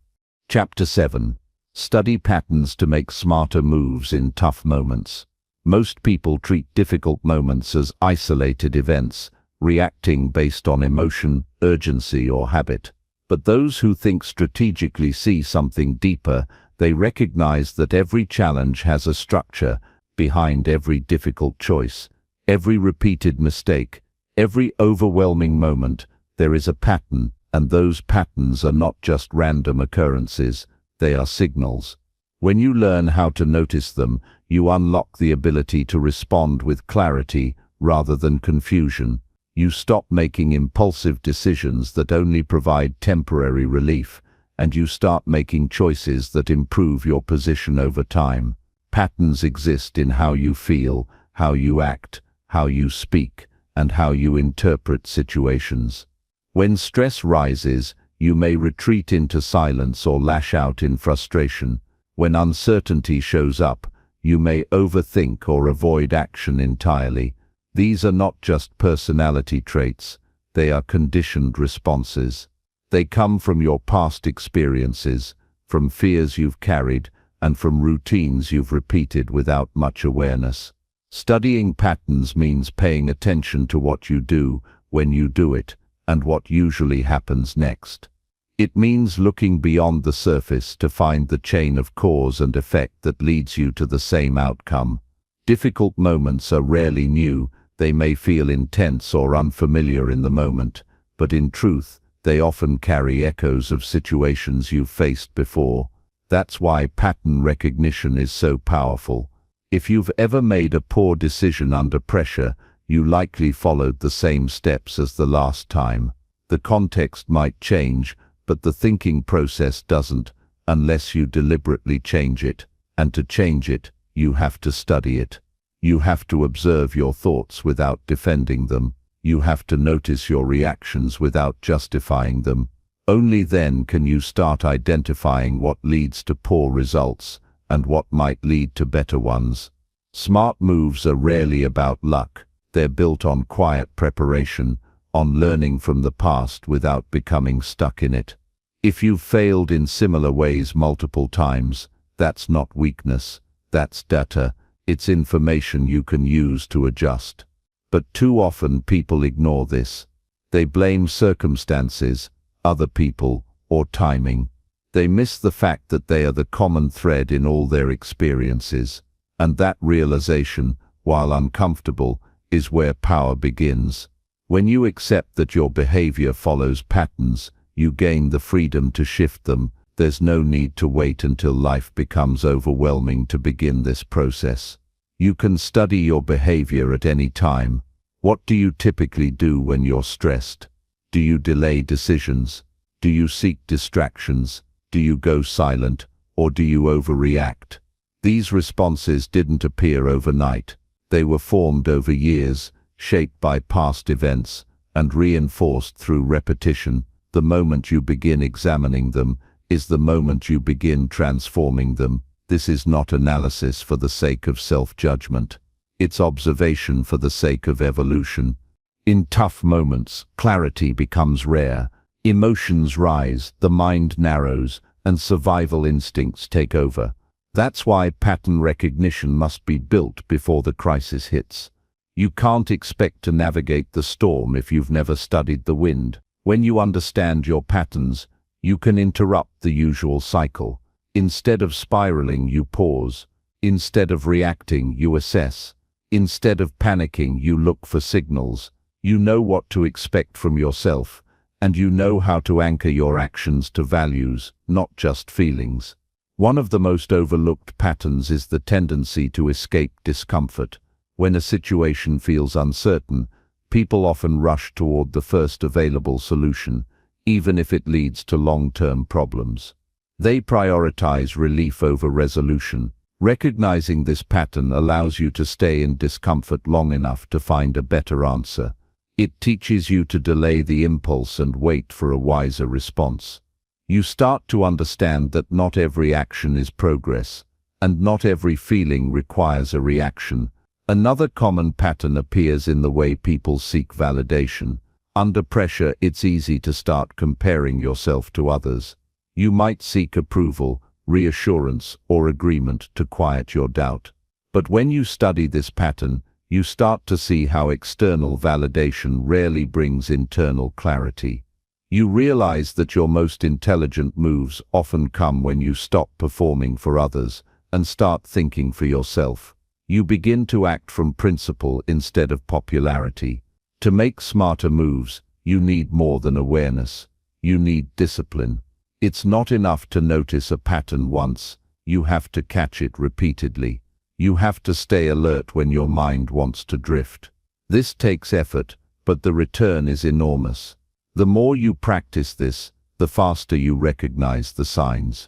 Chapter 7. Study patterns to make smarter moves in tough moments. Most people treat difficult moments as isolated events, reacting based on emotion, urgency, or habit. But those who think strategically see something deeper. They recognize that every challenge has a structure behind every difficult choice, every repeated mistake, every overwhelming moment. There is a pattern, and those patterns are not just random occurrences, they are signals. When you learn how to notice them, you unlock the ability to respond with clarity rather than confusion. You stop making impulsive decisions that only provide temporary relief, and you start making choices that improve your position over time. Patterns exist in how you feel, how you act, how you speak, and how you interpret situations. When stress rises, you may retreat into silence or lash out in frustration. When uncertainty shows up, you may overthink or avoid action entirely. These are not just personality traits, they are conditioned responses. They come from your past experiences, from fears you've carried, and from routines you've repeated without much awareness. Studying patterns means paying attention to what you do, when you do it, and what usually happens next. It means looking beyond the surface to find the chain of cause and effect that leads you to the same outcome. Difficult moments are rarely new. They may feel intense or unfamiliar in the moment, but in truth, they often carry echoes of situations you've faced before. That's why pattern recognition is so powerful. If you've ever made a poor decision under pressure, you likely followed the same steps as the last time. The context might change, but the thinking process doesn't, unless you deliberately change it. And to change it, you have to study it. You have to observe your thoughts without defending them. You have to notice your reactions without justifying them. Only then can you start identifying what leads to poor results and what might lead to better ones. Smart moves are rarely about luck. They're built on quiet preparation, on learning from the past without becoming stuck in it. If you've failed in similar ways multiple times, that's not weakness, that's data. It's information you can use to adjust. But too often people ignore this. They blame circumstances, other people, or timing. They miss the fact that they are the common thread in all their experiences. And that realization, while uncomfortable, is where power begins. When you accept that your behavior follows patterns, you gain the freedom to shift them. There's no need to wait until life becomes overwhelming to begin this process. You can study your behavior at any time. What do you typically do when you're stressed? Do you delay decisions? Do you seek distractions? Do you go silent? Or do you overreact? These responses didn't appear overnight. They were formed over years, shaped by past events, and reinforced through repetition. The moment you begin examining them is the moment you begin transforming them. This is not analysis for the sake of self-judgment. It's observation for the sake of evolution. In tough moments, clarity becomes rare. Emotions rise, the mind narrows, and survival instincts take over. That's why pattern recognition must be built before the crisis hits. You can't expect to navigate the storm if you've never studied the wind. When you understand your patterns, you can interrupt the usual cycle. Instead of spiraling, you pause. Instead of reacting, you assess. Instead of panicking, you look for signals. You know what to expect from yourself, and you know how to anchor your actions to values, not just feelings. One of the most overlooked patterns is the tendency to escape discomfort. When a situation feels uncertain, people often rush toward the first available solution, even if it leads to long-term problems. They prioritize relief over resolution. Recognizing this pattern allows you to stay in discomfort long enough to find a better answer. It teaches you to delay the impulse and wait for a wiser response. You start to understand that not every action is progress, and not every feeling requires a reaction. Another common pattern appears in the way people seek validation. Under pressure, it's easy to start comparing yourself to others. You might seek approval, reassurance, or agreement to quiet your doubt. But when you study this pattern, you start to see how external validation rarely brings internal clarity. You realize that your most intelligent moves often come when you stop performing for others and start thinking for yourself. You begin to act from principle instead of popularity. To make smarter moves, you need more than awareness. You need discipline. It's not enough to notice a pattern once. You have to catch it repeatedly. You have to stay alert when your mind wants to drift. This takes effort, but the return is enormous. The more you practice this, the faster you recognize the signs.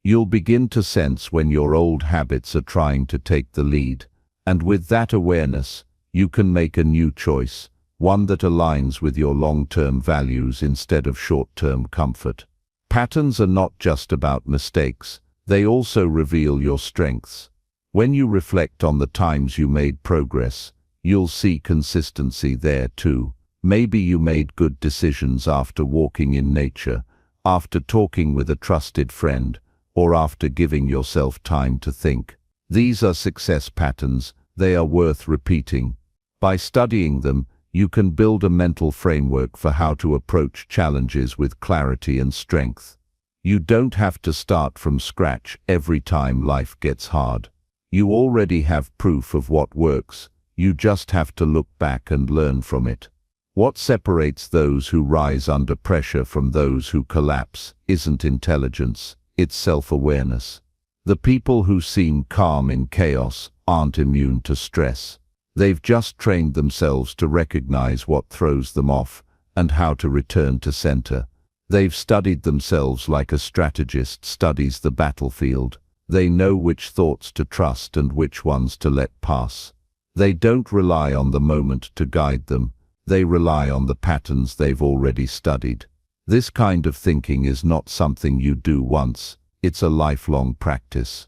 You'll begin to sense when your old habits are trying to take the lead, and with that awareness, you can make a new choice, one that aligns with your long-term values instead of short-term comfort. Patterns are not just about mistakes, they also reveal your strengths. When you reflect on the times you made progress, you'll see consistency there too. Maybe you made good decisions after walking in nature, after talking with a trusted friend, or after giving yourself time to think. These are success patterns, they are worth repeating. By studying them, you can build a mental framework for how to approach challenges with clarity and strength. You don't have to start from scratch every time life gets hard. You already have proof of what works, you just have to look back and learn from it. What separates those who rise under pressure from those who collapse isn't intelligence, it's self-awareness. The people who seem calm in chaos aren't immune to stress. They've just trained themselves to recognize what throws them off and how to return to center. They've studied themselves like a strategist studies the battlefield. They know which thoughts to trust and which ones to let pass. They don't rely on the moment to guide them. They rely on the patterns they've already studied. This kind of thinking is not something you do once, it's a lifelong practice.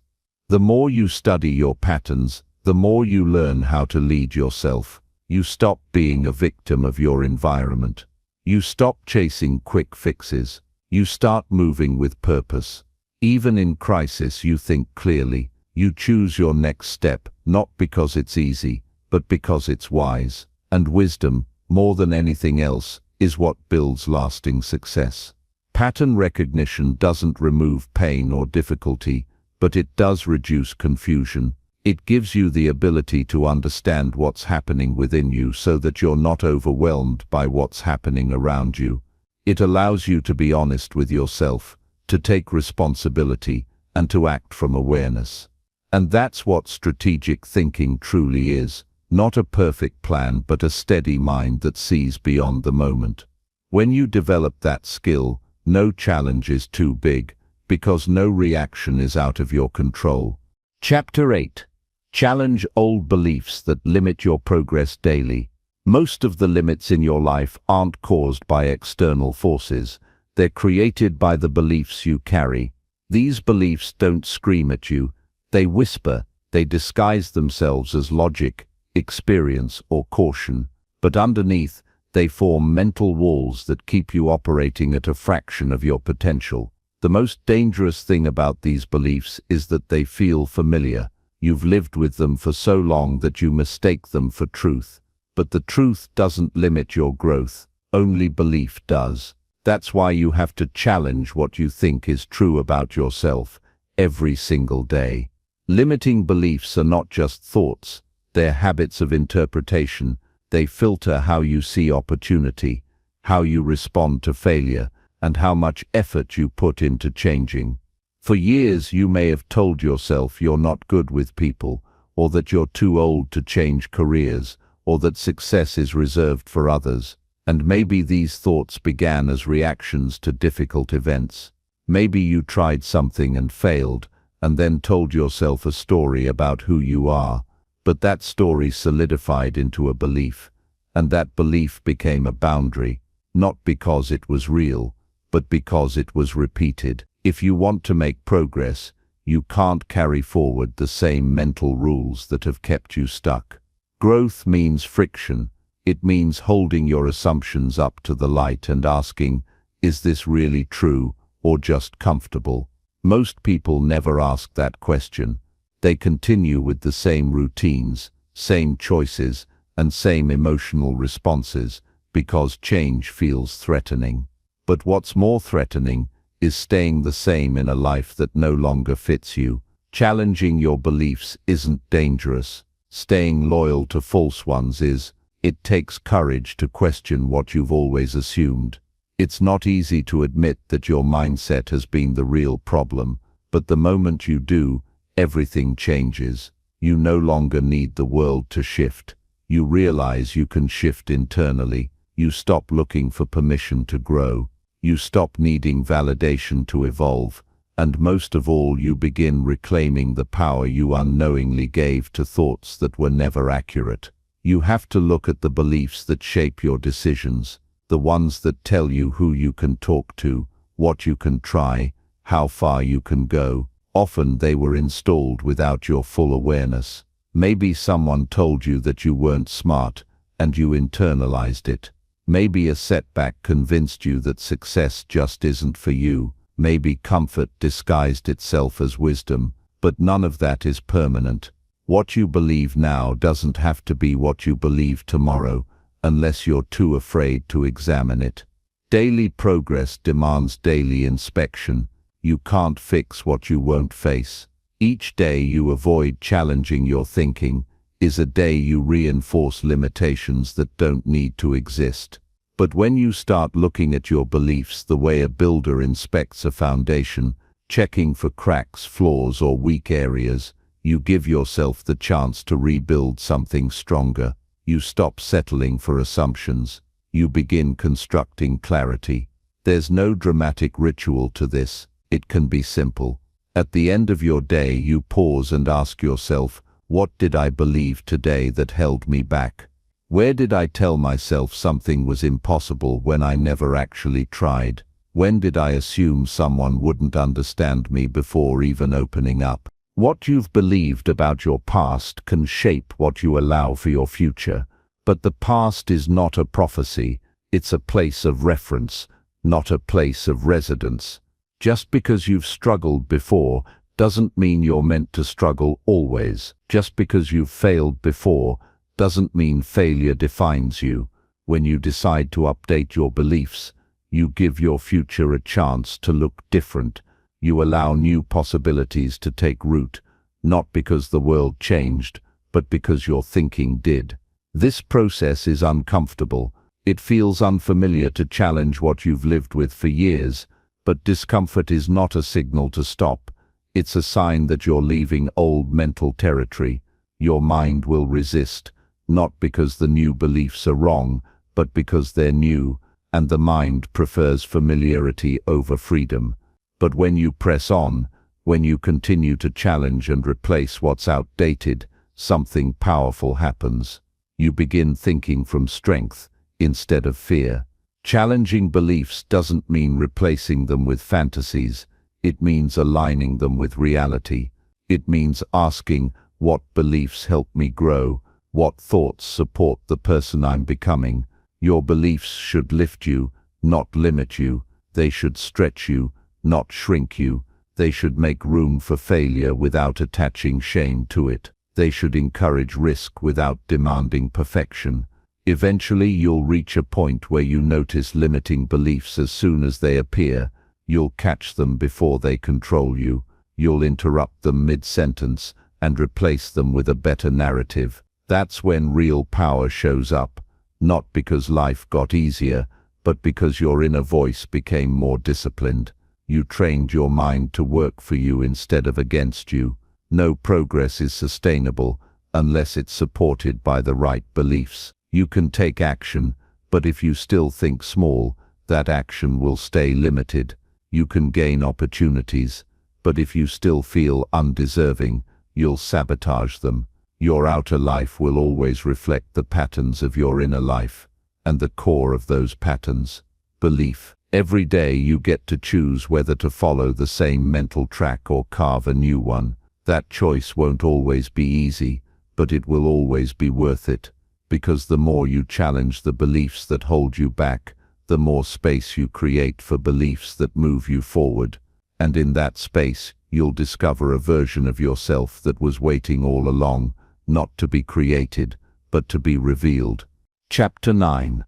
The more you study your patterns, the more you learn how to lead yourself. You stop being a victim of your environment. You stop chasing quick fixes. You start moving with purpose. Even in crisis, you think clearly. You choose your next step, not because it's easy, but because it's wise. And wisdom, more than anything else, is what builds lasting success. Pattern recognition doesn't remove pain or difficulty, but it does reduce confusion. It gives you the ability to understand what's happening within you so that you're not overwhelmed by what's happening around you. It allows you to be honest with yourself, to take responsibility, and to act from awareness. And that's what strategic thinking truly is. Not a perfect plan, but a steady mind that sees beyond the moment. When you develop that skill, no challenge is too big, because no reaction is out of your control. Chapter 8. Challenge old beliefs that limit your progress daily. Most of the limits in your life aren't caused by external forces. They're created by the beliefs you carry. These beliefs don't scream at you. They whisper. They disguise themselves as logic, experience, or caution, but underneath, they form mental walls that keep you operating at a fraction of your potential. The most dangerous thing about these beliefs is that they feel familiar. You've lived with them for so long that you mistake them for truth. But the truth doesn't limit your growth, only belief does. That's why you have to challenge what you think is true about yourself every single day. Limiting beliefs are not just thoughts. They're habits of interpretation. They filter how you see opportunity, how you respond to failure, and how much effort you put into changing. For years, you may have told yourself you're not good with people, or that you're too old to change careers, or that success is reserved for others. And maybe these thoughts began as reactions to difficult events. Maybe you tried something and failed, and then told yourself a story about who you are. But that story solidified into a belief, and that belief became a boundary, not because it was real, but because it was repeated. If you want to make progress, you can't carry forward the same mental rules that have kept you stuck. Growth means friction. It means holding your assumptions up to the light and asking, is this really true or just comfortable? Most people never ask that question. They continue with the same routines, same choices, and same emotional responses because change feels threatening. But what's more threatening is staying the same in a life that no longer fits you. Challenging your beliefs isn't dangerous. Staying loyal to false ones is. It takes courage to question what you've always assumed. It's not easy to admit that your mindset has been the real problem, but the moment you do, everything changes. You no longer need the world to shift. You realize you can shift internally. You stop looking for permission to grow. You stop needing validation to evolve. And most of all, you begin reclaiming the power you unknowingly gave to thoughts that were never accurate. You have to look at the beliefs that shape your decisions, the ones that tell you who you can talk to, what you can try, how far you can go. Often they were installed without your full awareness. Maybe someone told you that you weren't smart, and you internalized it. Maybe a setback convinced you that success just isn't for you. Maybe comfort disguised itself as wisdom, but none of that is permanent. What you believe now doesn't have to be what you believe tomorrow, unless you're too afraid to examine it. Daily progress demands daily inspection. You can't fix what you won't face. Each day you avoid challenging your thinking is a day you reinforce limitations that don't need to exist. But when you start looking at your beliefs the way a builder inspects a foundation, checking for cracks, flaws, or weak areas, you give yourself the chance to rebuild something stronger. You stop settling for assumptions. You begin constructing clarity. There's no dramatic ritual to this. It can be simple. At the end of your day, you pause and ask yourself, what did I believe today that held me back? Where did I tell myself something was impossible when I never actually tried? When did I assume someone wouldn't understand me before even opening up? What you've believed about your past can shape what you allow for your future. But the past is not a prophecy. It's a place of reference, not a place of residence. Just because you've struggled before doesn't mean you're meant to struggle always. Just because you've failed before doesn't mean failure defines you. When you decide to update your beliefs, you give your future a chance to look different. You allow new possibilities to take root, not because the world changed, but because your thinking did. This process is uncomfortable. It feels unfamiliar to challenge what you've lived with for years, but discomfort is not a signal to stop. It's a sign that you're leaving old mental territory. Your mind will resist, not because the new beliefs are wrong, but because they're new, and the mind prefers familiarity over freedom. But when you press on, when you continue to challenge and replace what's outdated, something powerful happens. You begin thinking from strength instead of fear. Challenging beliefs doesn't mean replacing them with fantasies. It means aligning them with reality. It means asking, what beliefs help me grow? What thoughts support the person I'm becoming? Your beliefs should lift you, not limit you. They should stretch you, not shrink you. They should make room for failure without attaching shame to it. They should encourage risk without demanding perfection. Eventually you'll reach a point where you notice limiting beliefs as soon as they appear. You'll catch them before they control you. You'll interrupt them mid-sentence and replace them with a better narrative. That's when real power shows up, not because life got easier, but because your inner voice became more disciplined. You trained your mind to work for you instead of against you. No progress is sustainable unless it's supported by the right beliefs. You can take action, but if you still think small, that action will stay limited. You can gain opportunities, but if you still feel undeserving, you'll sabotage them. Your outer life will always reflect the patterns of your inner life, and the core of those patterns, belief. Every day you get to choose whether to follow the same mental track or carve a new one. That choice won't always be easy, but it will always be worth it. Because the more you challenge the beliefs that hold you back, the more space you create for beliefs that move you forward. And in that space, you'll discover a version of yourself that was waiting all along, not to be created, but to be revealed. Chapter 9.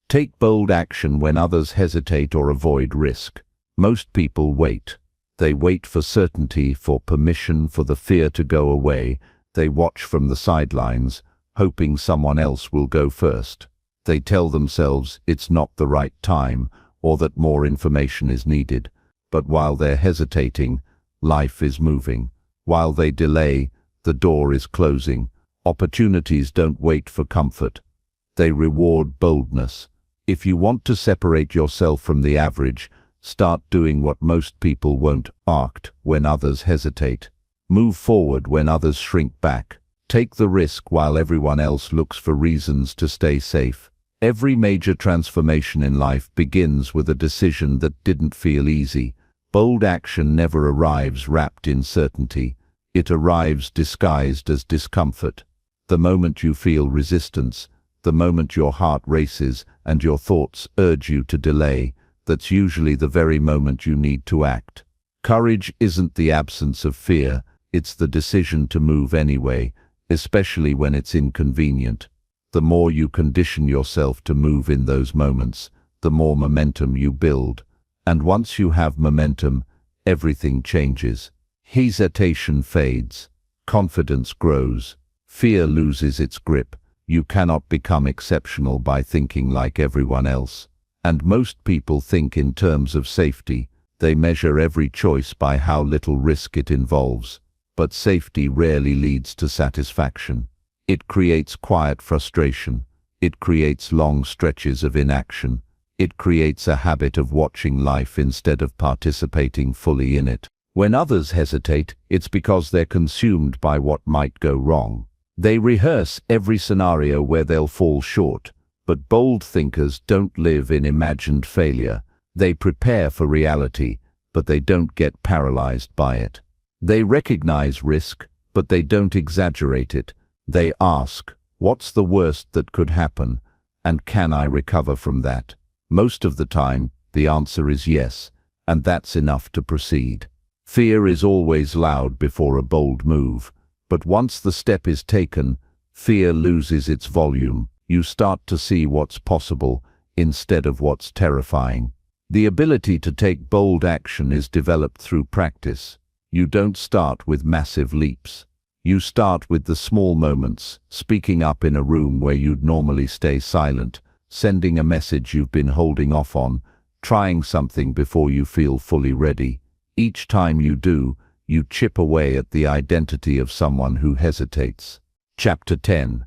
Take bold action when others hesitate or avoid risk. Most people wait. They wait for certainty, for permission, for the fear to go away. They watch from the sidelines, hoping someone else will go first. They tell themselves it's not the right time, or that more information is needed. But while they're hesitating, life is moving. While they delay, the door is closing. Opportunities don't wait for comfort. They reward boldness. If you want to separate yourself from the average, Start doing what most people won't. Act when others hesitate. Move forward when others shrink back. Take the risk while everyone else looks for reasons to stay safe. Every major transformation in life begins with a decision that didn't feel easy. Bold action never arrives wrapped in certainty. It arrives disguised as discomfort. The moment you feel resistance, the moment your heart races and your thoughts urge you to delay, that's usually the very moment you need to act. Courage isn't the absence of fear, it's the decision to move anyway, especially when it's inconvenient. The more you condition yourself to move in those moments, the more momentum you build. And once you have momentum, everything changes. Hesitation fades. Confidence grows. Fear loses its grip. You cannot become exceptional by thinking like everyone else. And most people think in terms of safety. They measure every choice by how little risk it involves. But safety rarely leads to satisfaction. It creates quiet frustration. It creates long stretches of inaction. It creates a habit of watching life instead of participating fully in it. When others hesitate, it's because they're consumed by what might go wrong. They rehearse every scenario where they'll fall short. But bold thinkers don't live in imagined failure. They prepare for reality, but they don't get paralyzed by it. They recognize risk, but they don't exaggerate it. They ask, what's the worst that could happen, and can I recover from that? Most of the time, the answer is yes, and that's enough to proceed. Fear is always loud before a bold move, but once the step is taken, fear loses its volume. You start to see what's possible instead of what's terrifying. The ability to take bold action is developed through practice. You don't start with massive leaps. You start with the small moments, speaking up in a room where you'd normally stay silent, sending a message you've been holding off on, trying something before you feel fully ready. Each time you do, you chip away at the identity of someone who hesitates. Chapter 10.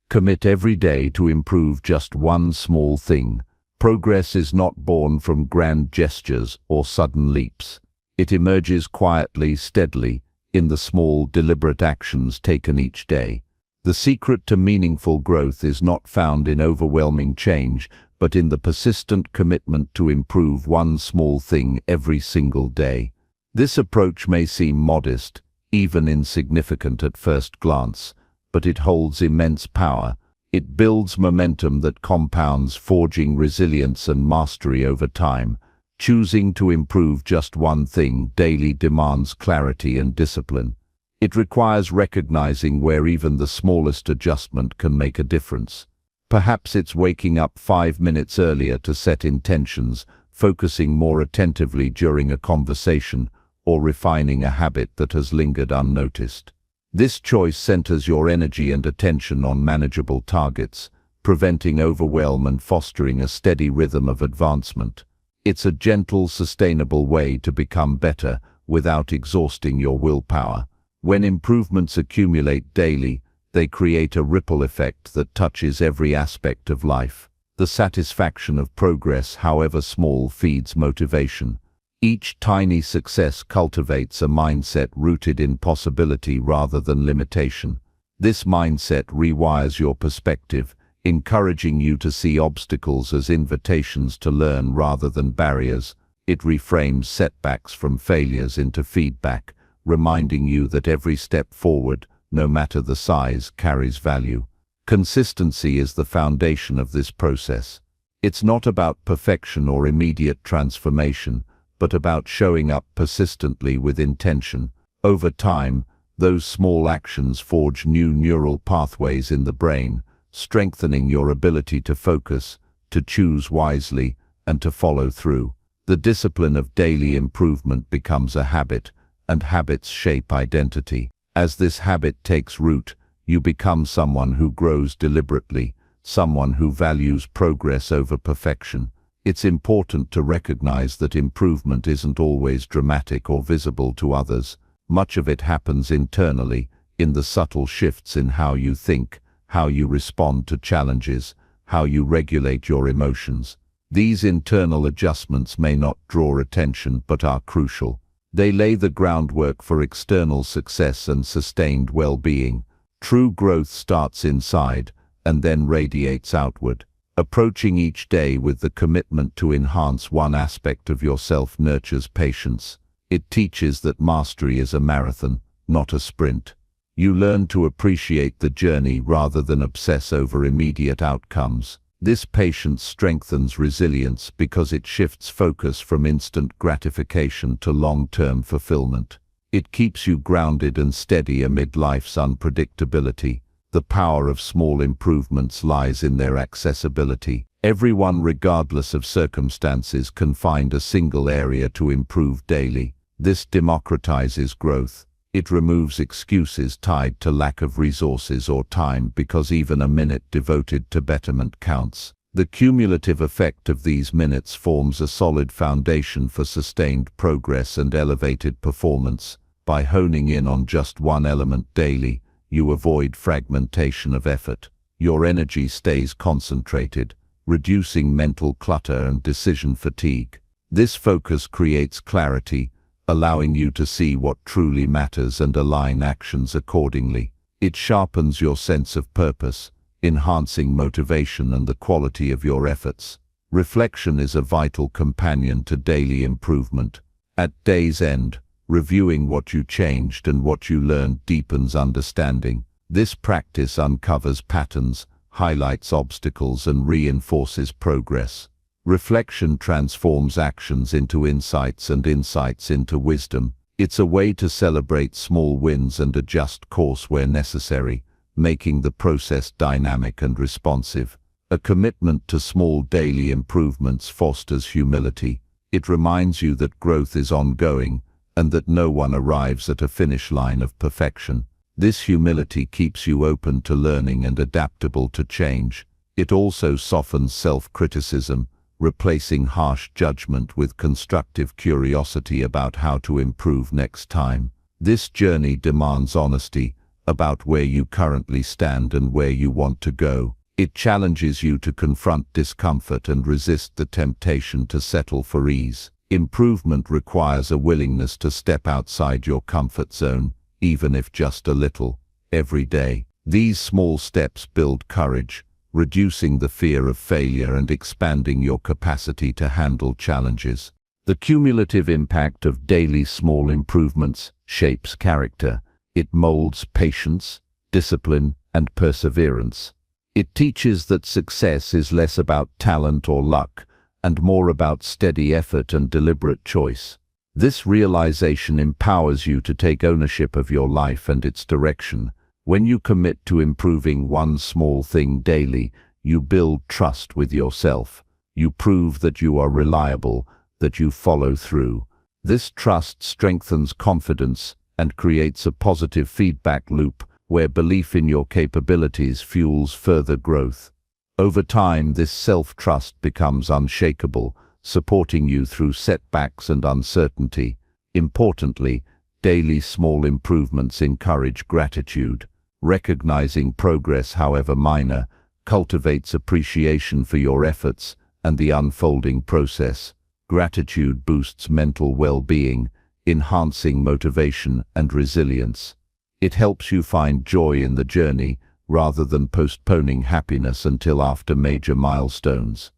Commit every day to improve just one small thing. Progress is not born from grand gestures or sudden leaps. It emerges quietly, steadily, in the small, deliberate actions taken each day. The secret to meaningful growth is not found in overwhelming change, but in the persistent commitment to improve one small thing every single day. This approach may seem modest, even insignificant at first glance, but it holds immense power. It builds momentum that compounds, forging resilience and mastery over time. Choosing to improve just one thing daily demands clarity and discipline. It requires recognizing where even the smallest adjustment can make a difference. Perhaps it's waking up 5 minutes earlier to set intentions, focusing more attentively during a conversation, or refining a habit that has lingered unnoticed. This choice centers your energy and attention on manageable targets, preventing overwhelm and fostering a steady rhythm of advancement. It's a gentle, sustainable way to become better without exhausting your willpower. When improvements accumulate daily, they create a ripple effect that touches every aspect of life. The satisfaction of progress, however small, feeds motivation. Each tiny success cultivates a mindset rooted in possibility rather than limitation. This mindset rewires your perspective, encouraging you to see obstacles as invitations to learn rather than barriers. It reframes setbacks from failures into feedback, reminding you that every step forward, no matter the size, carries value. Consistency is the foundation of this process. It's not about perfection or immediate transformation, but about showing up persistently with intention. Over time, those small actions forge new neural pathways in the brain, strengthening your ability to focus, to choose wisely, and to follow through. The discipline of daily improvement becomes a habit, and habits shape identity. As this habit takes root, you become someone who grows deliberately, someone who values progress over perfection. It's important to recognize that improvement isn't always dramatic or visible to others. Much of it happens internally, in the subtle shifts in how you think, how you respond to challenges, how you regulate your emotions. These internal adjustments may not draw attention but are crucial. They lay the groundwork for external success and sustained well-being. True growth starts inside and then radiates outward. Approaching each day with the commitment to enhance one aspect of yourself nurtures patience. It teaches that mastery is a marathon, not a sprint. You learn to appreciate the journey rather than obsess over immediate outcomes. This patience strengthens resilience because it shifts focus from instant gratification to long-term fulfillment. It keeps you grounded and steady amid life's unpredictability. The power of small improvements lies in their accessibility. Everyone, regardless of circumstances, can find a single area to improve daily. This democratizes growth. It removes excuses tied to lack of resources or time because even a minute devoted to betterment counts. The cumulative effect of these minutes forms a solid foundation for sustained progress and elevated performance. By honing in on just one element daily, you avoid fragmentation of effort. Your energy stays concentrated, reducing mental clutter and decision fatigue. This focus creates clarity, allowing you to see what truly matters and align actions accordingly. It sharpens your sense of purpose, enhancing motivation and the quality of your efforts. Reflection is a vital companion to daily improvement. At day's end, reviewing what you changed and what you learned deepens understanding. This practice uncovers patterns, highlights obstacles, and reinforces progress. Reflection transforms actions into insights and insights into wisdom. It's a way to celebrate small wins and adjust course where necessary, making the process dynamic and responsive. A commitment to small daily improvements fosters humility. It reminds you that growth is ongoing and that no one arrives at a finish line of perfection. This humility keeps you open to learning and adaptable to change. It also softens self-criticism, replacing harsh judgment with constructive curiosity about how to improve next time. This journey demands honesty about where you currently stand and where you want to go. It challenges you to confront discomfort and resist the temptation to settle for ease. Improvement requires a willingness to step outside your comfort zone, even if just a little, every day. These small steps build courage, reducing the fear of failure and expanding your capacity to handle challenges. The cumulative impact of daily small improvements shapes character. It molds patience, discipline, and perseverance. It teaches that success is less about talent or luck, and more about steady effort and deliberate choice. This realization empowers you to take ownership of your life and its direction. When you commit to improving one small thing daily, you build trust with yourself. You prove that you are reliable, that you follow through. This trust strengthens confidence and creates a positive feedback loop where belief in your capabilities fuels further growth. Over time, this self-trust becomes unshakable, supporting you through setbacks and uncertainty. Importantly, daily small improvements encourage gratitude. Recognizing progress, however minor, cultivates appreciation for your efforts and the unfolding process. Gratitude boosts mental well-being, enhancing motivation and resilience. It helps you find joy in the journey rather than postponing happiness until after major milestones.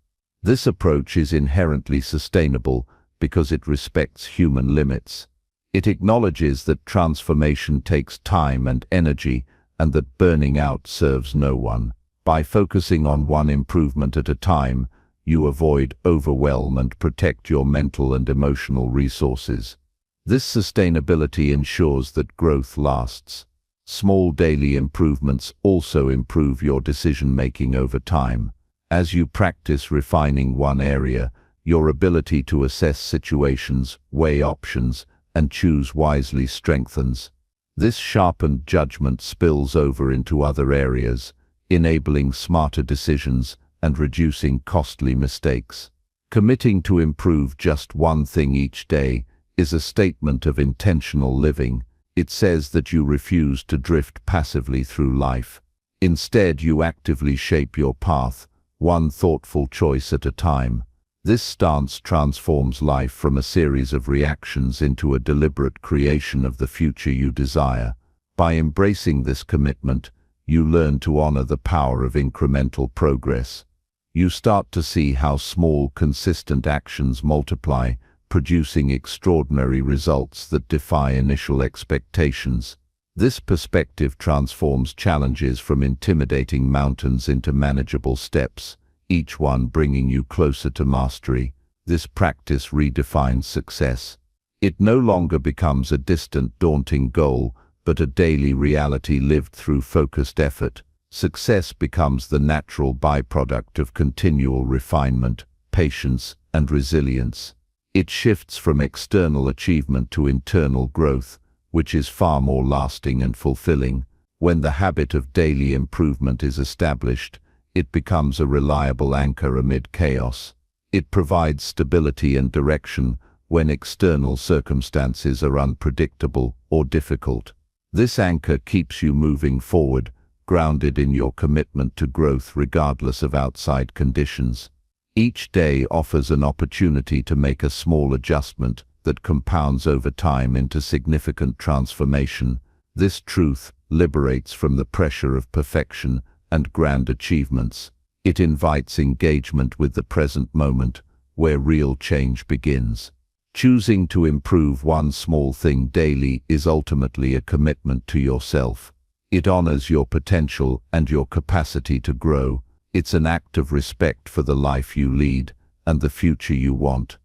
This approach is inherently sustainable because it respects human limits. It acknowledges that transformation takes time and energy, and that burning out serves no one. By focusing on one improvement at a time, you avoid overwhelm and protect your mental and emotional resources. This sustainability ensures that growth lasts. Small daily improvements also improve your decision-making over time. As you practice refining one area, your ability to assess situations, weigh options, and choose wisely strengthens. This sharpened judgment spills over into other areas, enabling smarter decisions and reducing costly mistakes. Committing to improve just one thing each day is a statement of intentional living. It says that you refuse to drift passively through life. Instead, you actively shape your path, one thoughtful choice at a time. This stance transforms life from a series of reactions into a deliberate creation of the future you desire. By embracing this commitment, you learn to honor the power of incremental progress. You start to see how small, consistent actions multiply, producing extraordinary results that defy initial expectations. This perspective transforms challenges from intimidating mountains into manageable steps, each one bringing you closer to mastery. This practice redefines success. It no longer becomes a distant, daunting goal, but a daily reality lived through focused effort. Success becomes the natural byproduct of continual refinement, patience, and resilience. It shifts from external achievement to internal growth, which is far more lasting and fulfilling. When the habit of daily improvement is established, it becomes a reliable anchor amid chaos. It provides stability and direction when external circumstances are unpredictable or difficult. This anchor keeps you moving forward, grounded in your commitment to growth regardless of outside conditions. Each day offers an opportunity to make a small adjustment that compounds over time into significant transformation. This truth liberates from the pressure of perfection and grand achievements. It invites engagement with the present moment, where real change begins. Choosing to improve one small thing daily is ultimately a commitment to yourself. It honors your potential and your capacity to grow. It's an act of respect for the life you lead and the future you want.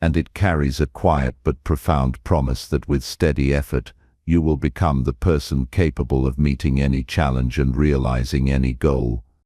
And it carries a quiet but profound promise that with steady effort, you will become the person capable of meeting any challenge and realizing any goal.